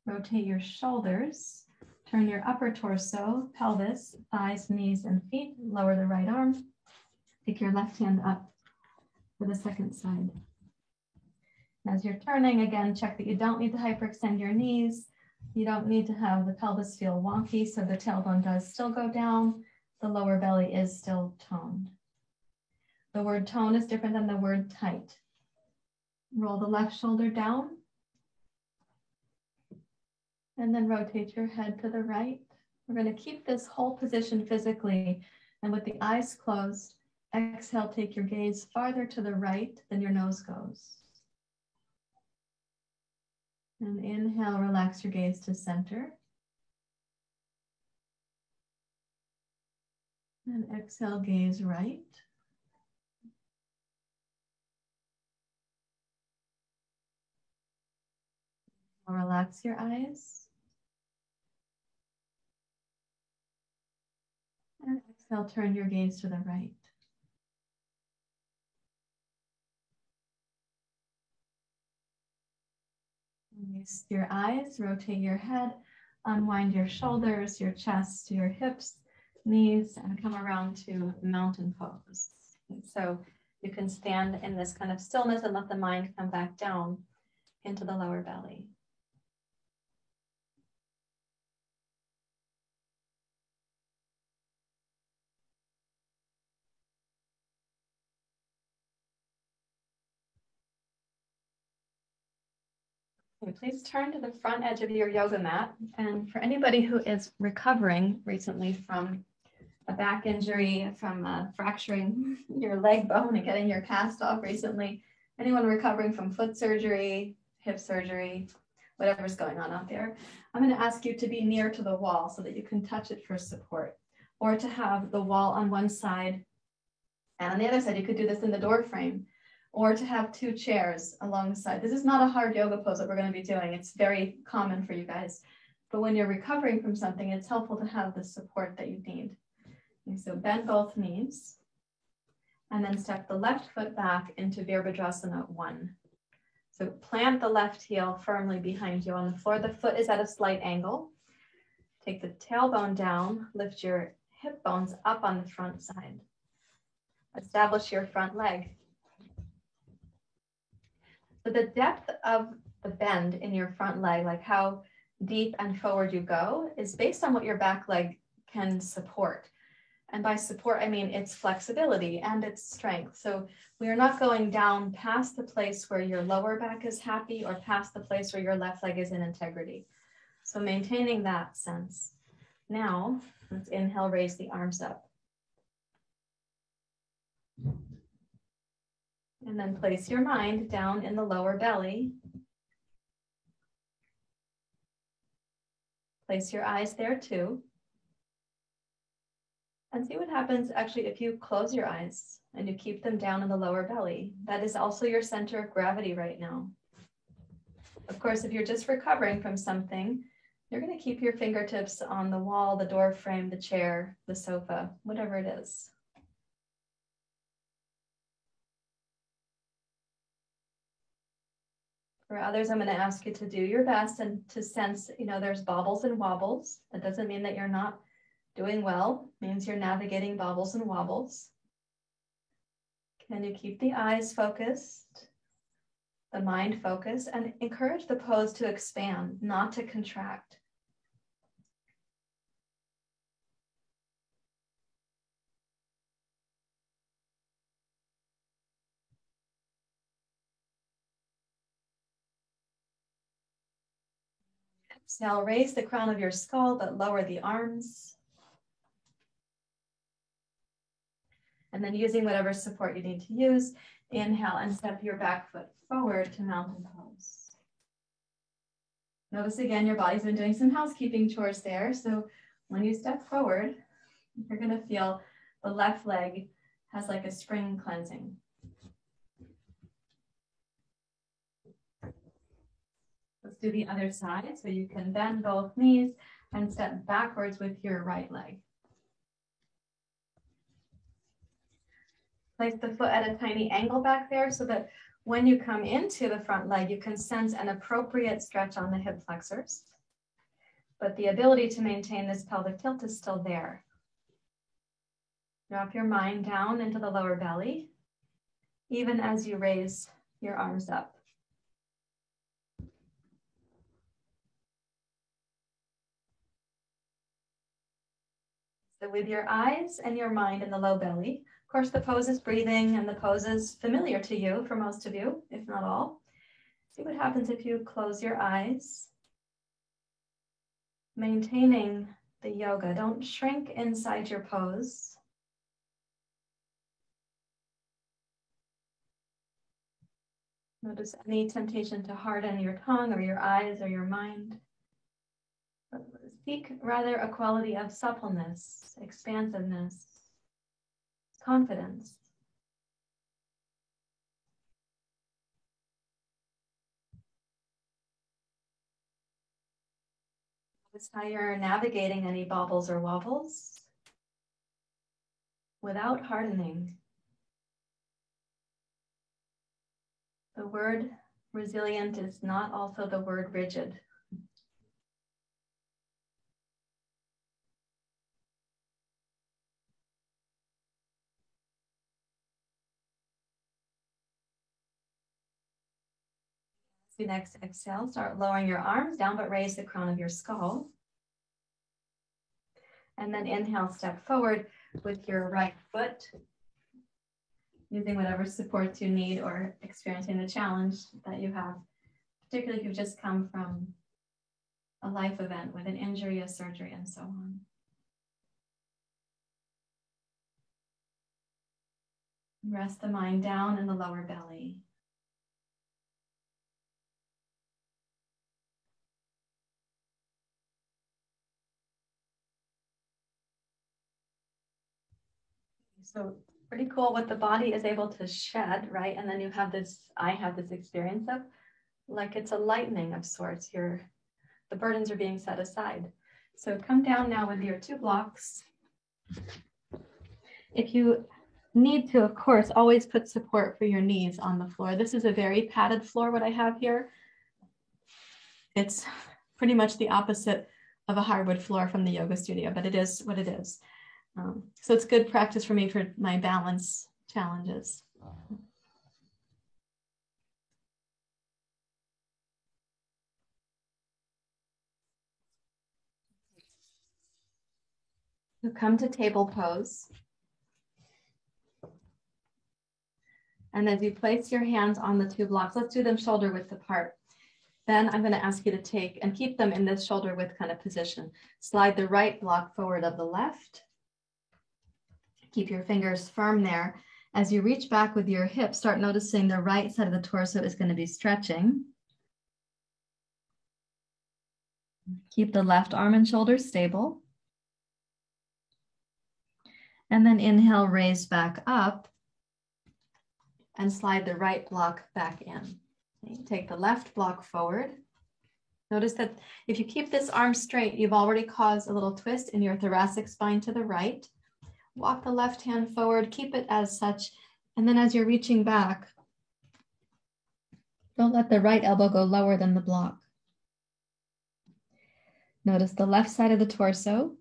rotate your shoulders, turn your upper torso, pelvis, thighs, knees, and feet. Lower the right arm. Take your left hand up for the second side. As you're turning, again, check that you don't need to hyperextend your knees. You don't need to have the pelvis feel wonky, so the tailbone does still go down. The lower belly is still toned. The word tone is different than the word tight. Roll the left shoulder down. And then rotate your head to the right. We're going to keep this whole position physically. And with the eyes closed, exhale, take your gaze farther to the right than your nose goes. And inhale, relax your gaze to center. And exhale, gaze right. Relax your eyes. And exhale, turn your gaze to the right. Release your eyes, rotate your head, unwind your shoulders, your chest, your hips, knees, and come around to mountain pose. And so you can stand in this kind of stillness and let the mind come back down into the lower belly. Okay, please turn to the front edge of your yoga mat. And for anybody who is recovering recently from a back injury, from fracturing your leg bone and getting your cast off recently, anyone recovering from foot surgery, hip surgery, whatever's going on out there, I'm going to ask you to be near to the wall so that you can touch it for support, or to have the wall on one side, and on the other side, you could do this in the door frame, or to have two chairs alongside. This is not a hard yoga pose that we're going to be doing. It's very common for you guys. But when you're recovering from something, it's helpful to have the support that you need. Okay, so bend both knees, and then step the left foot back into Virabhadrasana 1. So plant the left heel firmly behind you on the floor. The foot is at a slight angle. Take the tailbone down, lift your hip bones up on the front side. Establish your front leg. So the depth of the bend in your front leg, like how deep and forward you go, is based on what your back leg can support. And by support, I mean its flexibility and its strength. So we are not going down past the place where your lower back is happy or past the place where your left leg is in integrity. So maintaining that sense. Now, let's inhale, raise the arms up. And then place your mind down in the lower belly. Place your eyes there too. And see what happens actually if you close your eyes and you keep them down in the lower belly. That is also your center of gravity right now. Of course, if you're just recovering from something, you're going to keep your fingertips on the wall, the door frame, the chair, the sofa, whatever it is. For others, I'm going to ask you to do your best and to sense, there's bobbles and wobbles. That doesn't mean that you're not doing well. It means you're navigating bobbles and wobbles. Can you keep the eyes focused, the mind focused, and encourage the pose to expand, not to contract. Exhale, raise the crown of your skull, but lower the arms. And then using whatever support you need to use, inhale and step your back foot forward to mountain pose. Notice again, your body's been doing some housekeeping chores there. So when you step forward, you're going to feel the left leg has like a spring cleansing. Let's do the other side. So you can bend both knees and step backwards with your right leg. Place the foot at a tiny angle back there so that when you come into the front leg, you can sense an appropriate stretch on the hip flexors. But the ability to maintain this pelvic tilt is still there. Drop your mind down into the lower belly, even as you raise your arms up. So with your eyes and your mind in the low belly, of course, the pose is breathing and the pose is familiar to you for most of you, if not all. See what happens if you close your eyes. Maintaining the yoga. Don't shrink inside your pose. Notice any temptation to harden your tongue or your eyes or your mind. Seek rather a quality of suppleness, expansiveness, confidence. Notice how you're navigating any bobbles or wobbles without hardening. The word resilient is not also the word rigid. As you next exhale, start lowering your arms down, but raise the crown of your skull. And then inhale, step forward with your right foot, using whatever supports you need or experiencing the challenge that you have, particularly if you've just come from a life event with an injury, a surgery, and so on. Rest the mind down in the lower belly. So pretty cool what the body is able to shed, right? And then you have this, I have this experience of like it's a lightening of sorts. The burdens are being set aside. So come down now with your 2 blocks. If you need to, of course, always put support for your knees on the floor. This is a very padded floor, what I have here. It's pretty much the opposite of a hardwood floor from the yoga studio, but it is what it is. So it's good practice for me for my balance challenges. So come to table pose. And as you place your hands on the 2 blocks, let's do them shoulder width apart. Then I'm going to ask you to take and keep them in this shoulder width kind of position. Slide the right block forward of the left. Keep your fingers firm there. As you reach back with your hips, start noticing the right side of the torso is going to be stretching. Keep the left arm and shoulder stable. And then inhale, raise back up and slide the right block back in. Okay, take the left block forward. Notice that if you keep this arm straight, you've already caused a little twist in your thoracic spine to the right. Walk the left hand forward, keep it as such. And then as you're reaching back, don't let the right elbow go lower than the block. Notice the left side of the torso.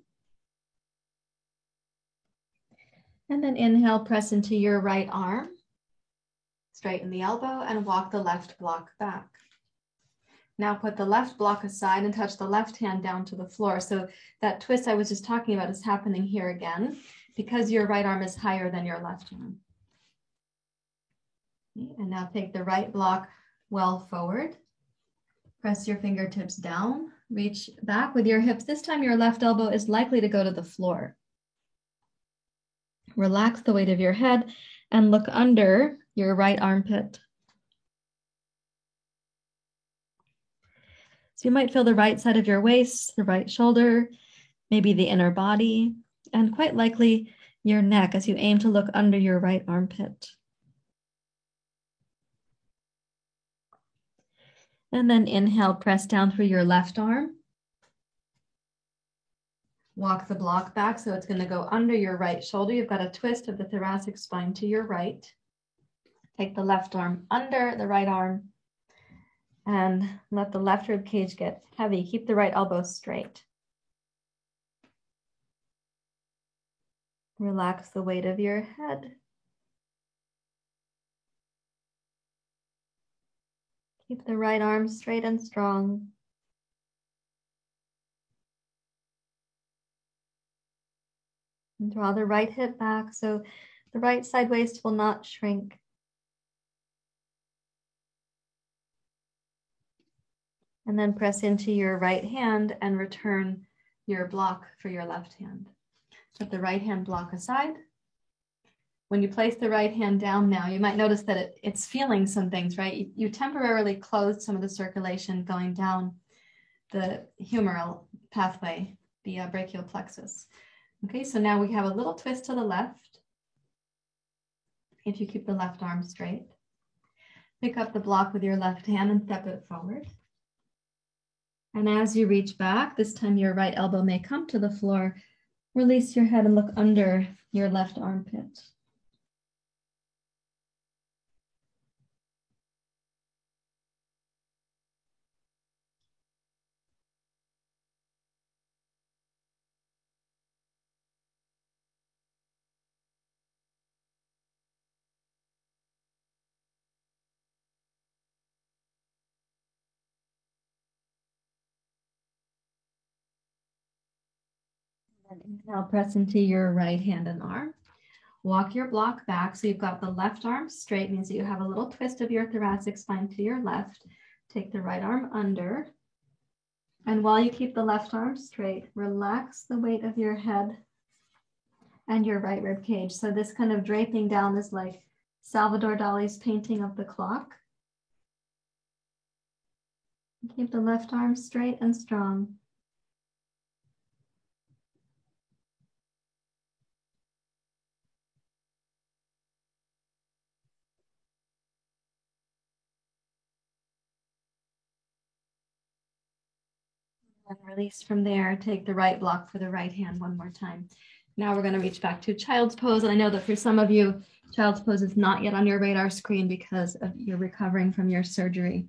And then inhale, press into your right arm. Straighten the elbow and walk the left block back. Now put the left block aside and touch the left hand down to the floor. So that twist I was just talking about is happening here again because your right arm is higher than your left arm. Okay, and now take the right block well forward. Press your fingertips down. Reach back with your hips. This time your left elbow is likely to go to the floor. Relax the weight of your head and look under your right armpit. So you might feel the right side of your waist, the right shoulder, maybe the inner body, and quite likely your neck as you aim to look under your right armpit. And then inhale, press down through your left arm. Walk the block back so it's going to go under your right shoulder. You've got a twist of the thoracic spine to your right. Take the left arm under the right arm and let the left rib cage get heavy. Keep the right elbow straight. Relax the weight of your head. Keep the right arm straight and strong. And draw the right hip back so the right side waist will not shrink. And then press into your right hand and return your block for your left hand. Set the right hand block aside. When you place the right hand down now, you might notice that it's feeling some things, right? You temporarily closed some of the circulation going down the humeral pathway, the brachial plexus. Okay, so now we have a little twist to the left. If you keep the left arm straight. Pick up the block with your left hand and step it forward. And as you reach back, this time your right elbow may come to the floor. Release your head and look under your left armpit. And inhale, press into your right hand and arm. Walk your block back so you've got the left arm straight, means that you have a little twist of your thoracic spine to your left. Take the right arm under. And while you keep the left arm straight, relax the weight of your head and your right rib cage. So this kind of draping down is like Salvador Dali's painting of the clock. Keep the left arm straight and strong. And release from there. Take the right block for the right hand one more time. Now we're going to reach back to child's pose. And I know that for some of you, child's pose is not yet on your radar screen because you're recovering from your surgery.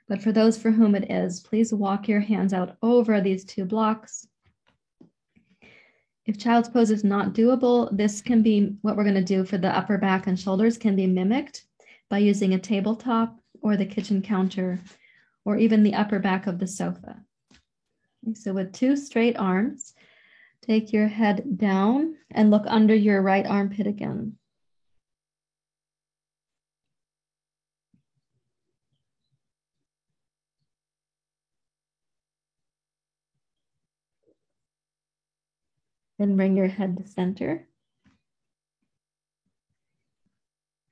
But for those for whom it is, please walk your hands out over these two blocks. If child's pose is not doable, this can be what we're going to do for the upper back and shoulders can be mimicked by using a tabletop or the kitchen counter or even the upper back of the sofa. So with two straight arms, take your head down and look under your right armpit again. Then bring your head to center.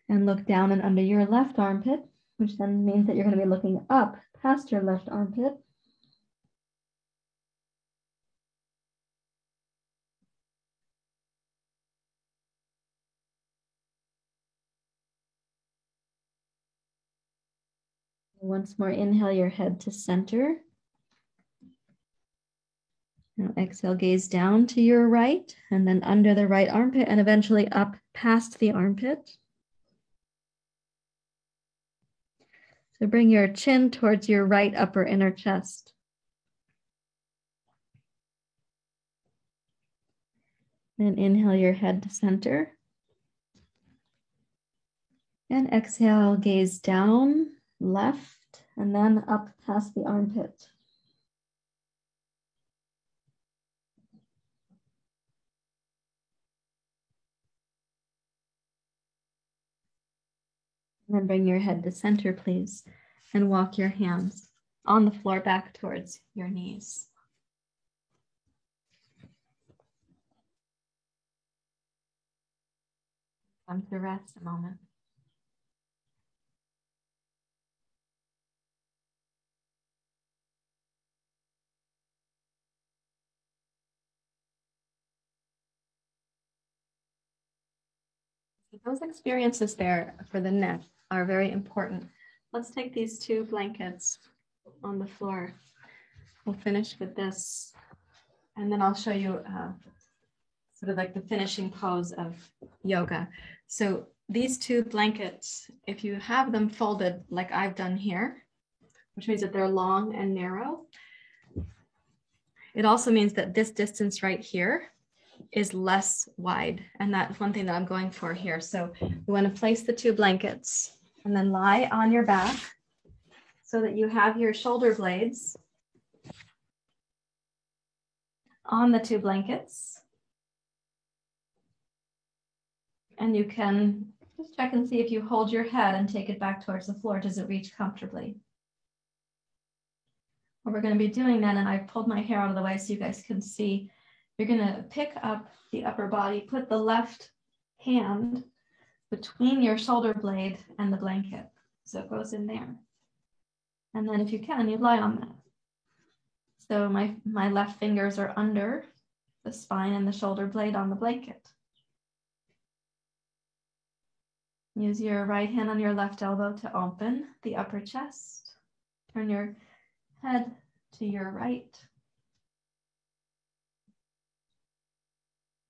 And look down and under your left armpit, which then means that you're going to be looking up past your left armpit. Once more, inhale your head to center. Now exhale, gaze down to your right and then under the right armpit and eventually up past the armpit. So bring your chin towards your right upper inner chest. And inhale your head to center. And exhale, gaze down, left, and then up past the armpit. And then bring your head to center, please, and walk your hands on the floor back towards your knees. Come to rest a moment. Those experiences there for the neck are very important. Let's take these 2 blankets on the floor. We'll finish with this, and then I'll show you sort of like the finishing pose of yoga. So these 2 blankets, if you have them folded like I've done here, which means that they're long and narrow, it also means that this distance right here is less wide. And that's one thing that I'm going for here. So you want to place the 2 blankets and then lie on your back so that you have your shoulder blades on the 2 blankets. And you can just check and see if you hold your head and take it back towards the floor, does it reach comfortably? What we're going to be doing then, and I pulled my hair out of the way so you guys can see, you're going to pick up the upper body, put the left hand between your shoulder blade and the blanket. So it goes in there. And then if you can, you lie on that. So my left fingers are under the spine and the shoulder blade on the blanket. Use your right hand on your left elbow to open the upper chest. Turn your head to your right.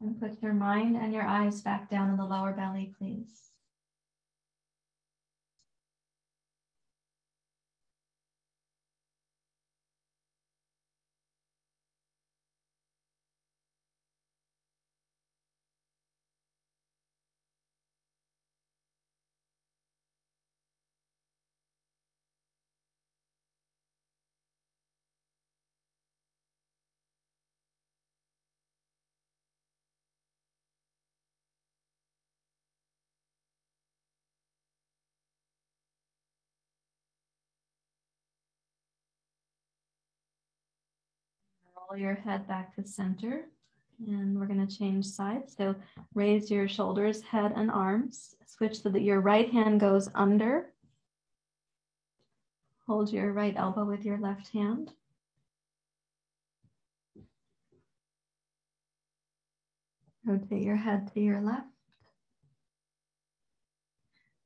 And put your mind and your eyes back down in the lower belly, please. Roll your head back to center, and we're going to change sides. So raise your shoulders, head, and arms. Switch so that your right hand goes under. Hold your right elbow with your left hand. Rotate your head to your left.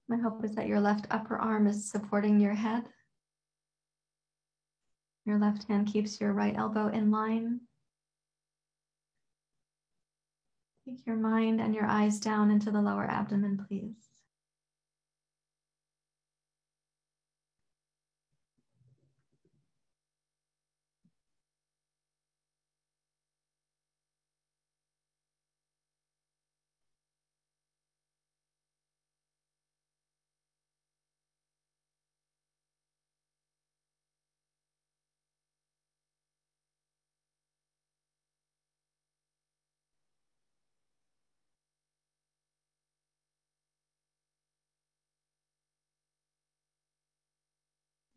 My hope is that your left upper arm is supporting your head. Your left hand keeps your right elbow in line. Take your mind and your eyes down into the lower abdomen, please.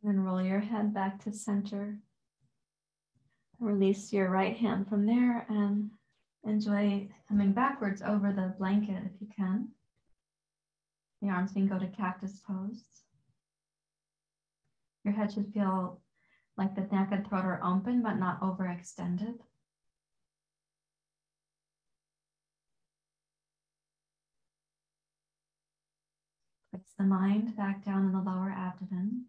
Then roll your head back to center. Release your right hand from there and enjoy coming backwards over the blanket if you can. The arms can go to cactus pose. Your head should feel like the neck and throat are open but not overextended. Place the mind back down in the lower abdomen.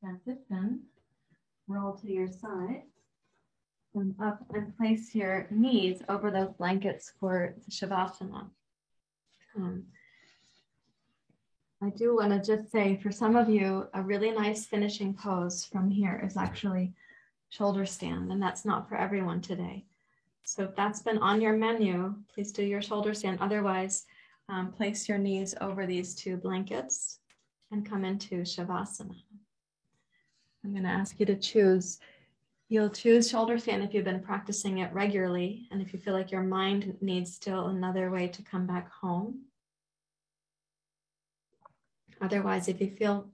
Transition, roll to your side and up and place your knees over those blankets for Shavasana. I do want to just say for some of you, a really nice finishing pose from here is actually shoulder stand, and that's not for everyone today. So if that's been on your menu, please do your shoulder stand. Otherwise, place your knees over these 2 blankets and come into Shavasana. I'm going to ask you to choose You'll choose shoulder stand if you've been practicing it regularly and if you feel like your mind needs still another way to come back home. Otherwise, if you feel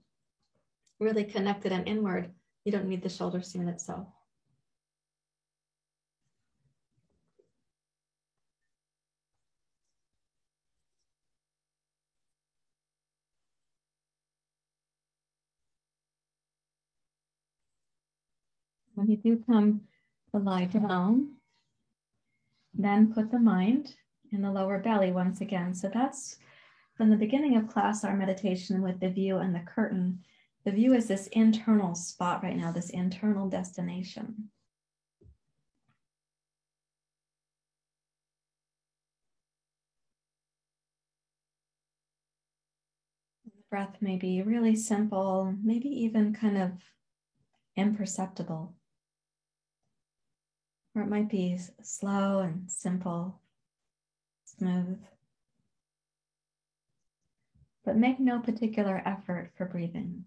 really connected and inward, you don't need the shoulder stand itself. When you do come to lie down, then put the mind in the lower belly once again. So that's from the beginning of class, our meditation with the view and the curtain. The view is this internal spot right now, this internal destination. The breath may be really simple, maybe even kind of imperceptible. Or it might be slow and simple, smooth. But make no particular effort for breathing.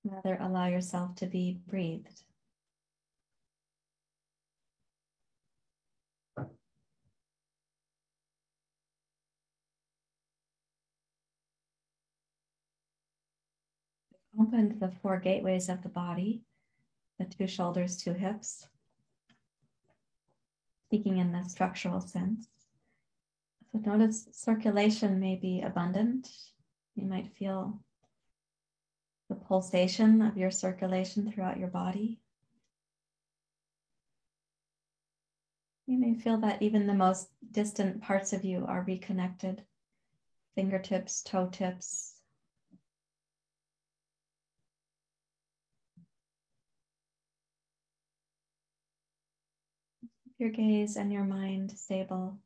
Rather, allow yourself to be breathed. Open the 4 gateways of the body, the 2 shoulders, 2 hips, speaking in the structural sense. So notice circulation may be abundant. You might feel the pulsation of your circulation throughout your body. You may feel that even the most distant parts of you are reconnected. Fingertips, toe tips. Your gaze and your mind stable.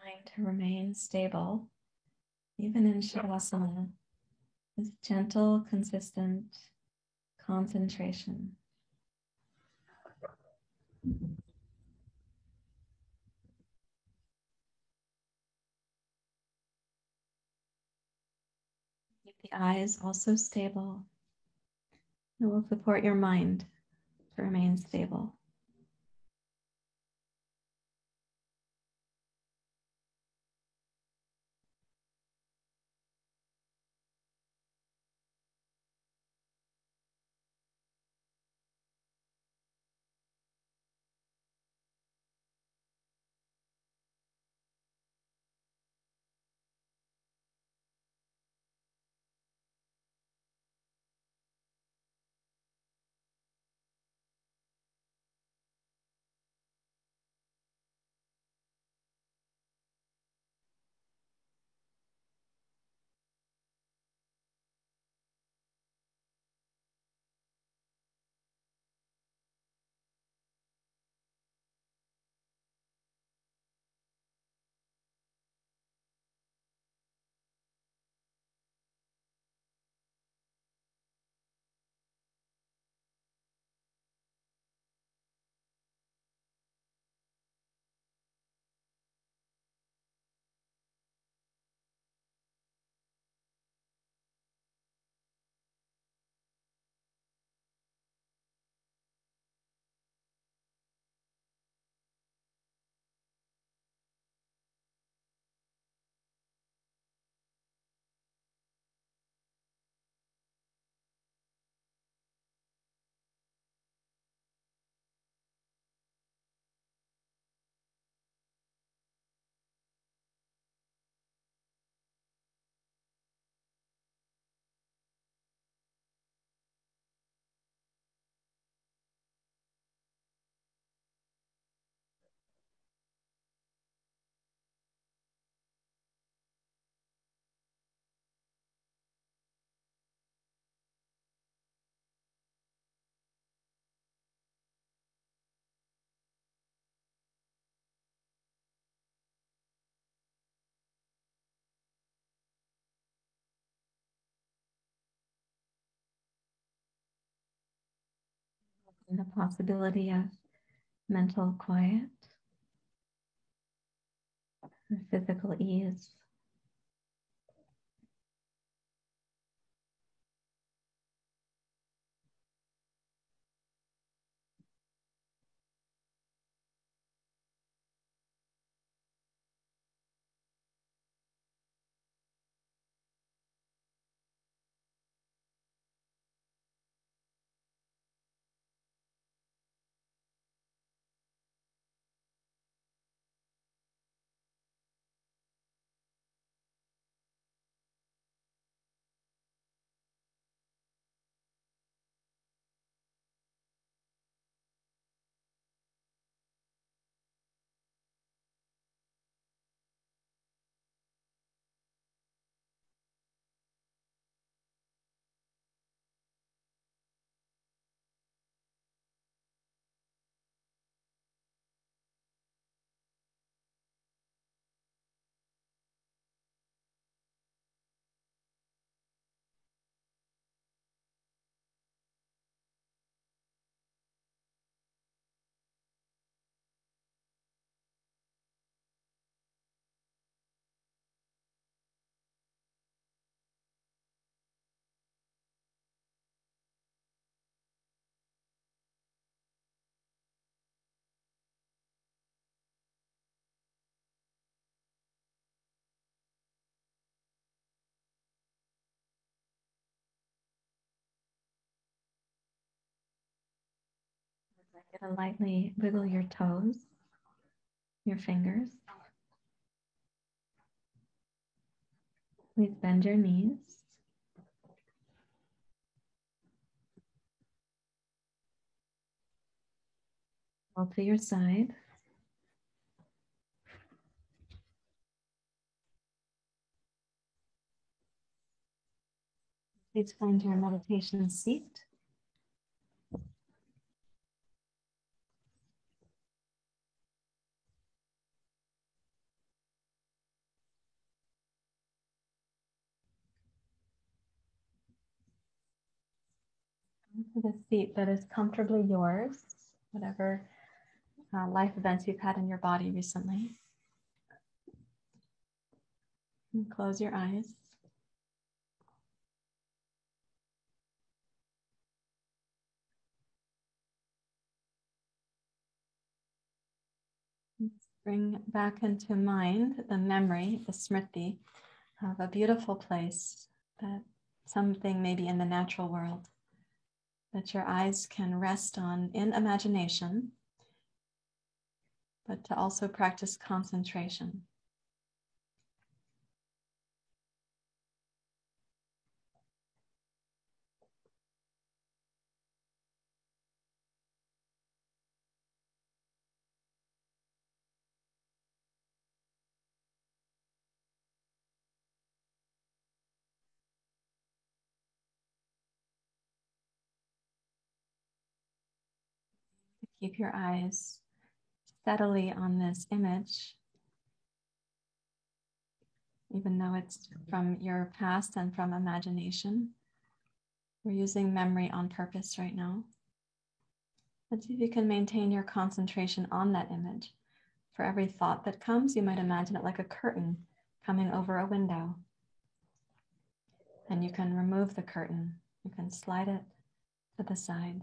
Mind to remain stable, even in Shavasana, with gentle, consistent concentration. Keep the eyes also stable. It will support your mind to remain stable. and the possibility of mental quiet, and physical ease. You're going to lightly wiggle your toes, your fingers. Please bend your knees. Roll to your side. Please find your meditation seat. To the seat that is comfortably yours, whatever life events you've had in your body recently. And close your eyes. Bring back into mind the memory, the smriti, of a beautiful place, that something maybe in the natural world that your eyes can rest on in imagination, but to also practice concentration. Keep your eyes steadily on this image, even though it's from your past and from imagination. We're using memory on purpose right now. Let's see if you can maintain your concentration on that image. For every thought that comes, you might imagine it like a curtain coming over a window. And you can remove the curtain. You can slide it to the side.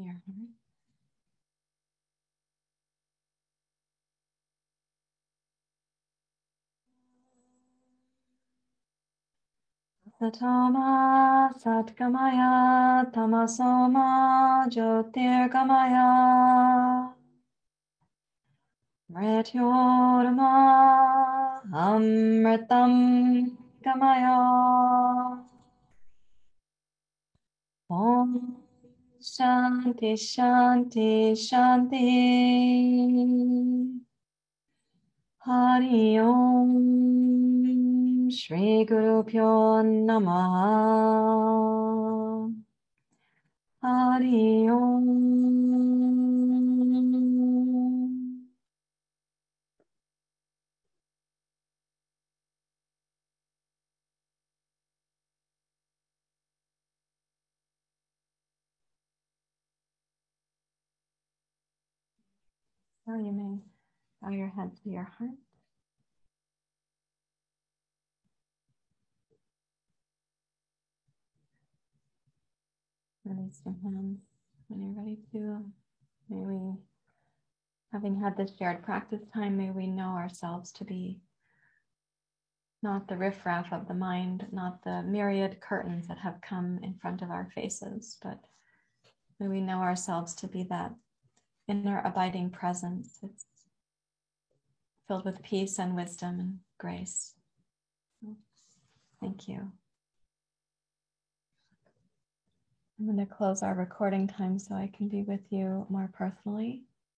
your heart. Satoma Satgamaya Tamasoma Jyotirgamaya Mrityorma Amritam Gamaya. Om Shanti Shanti Shanti. Hari Om Shri Guru Pyo Namaha. Hari Om. So you may bow your head to your heart. Release your hands when you're ready to. May we, having had this shared practice time, may we know ourselves to be not the riffraff of the mind, not the myriad curtains that have come in front of our faces, but may we know ourselves to be that inner abiding presence. It's filled with peace and wisdom and grace. Thank you. I'm going to close our recording time so I can be with you more personally.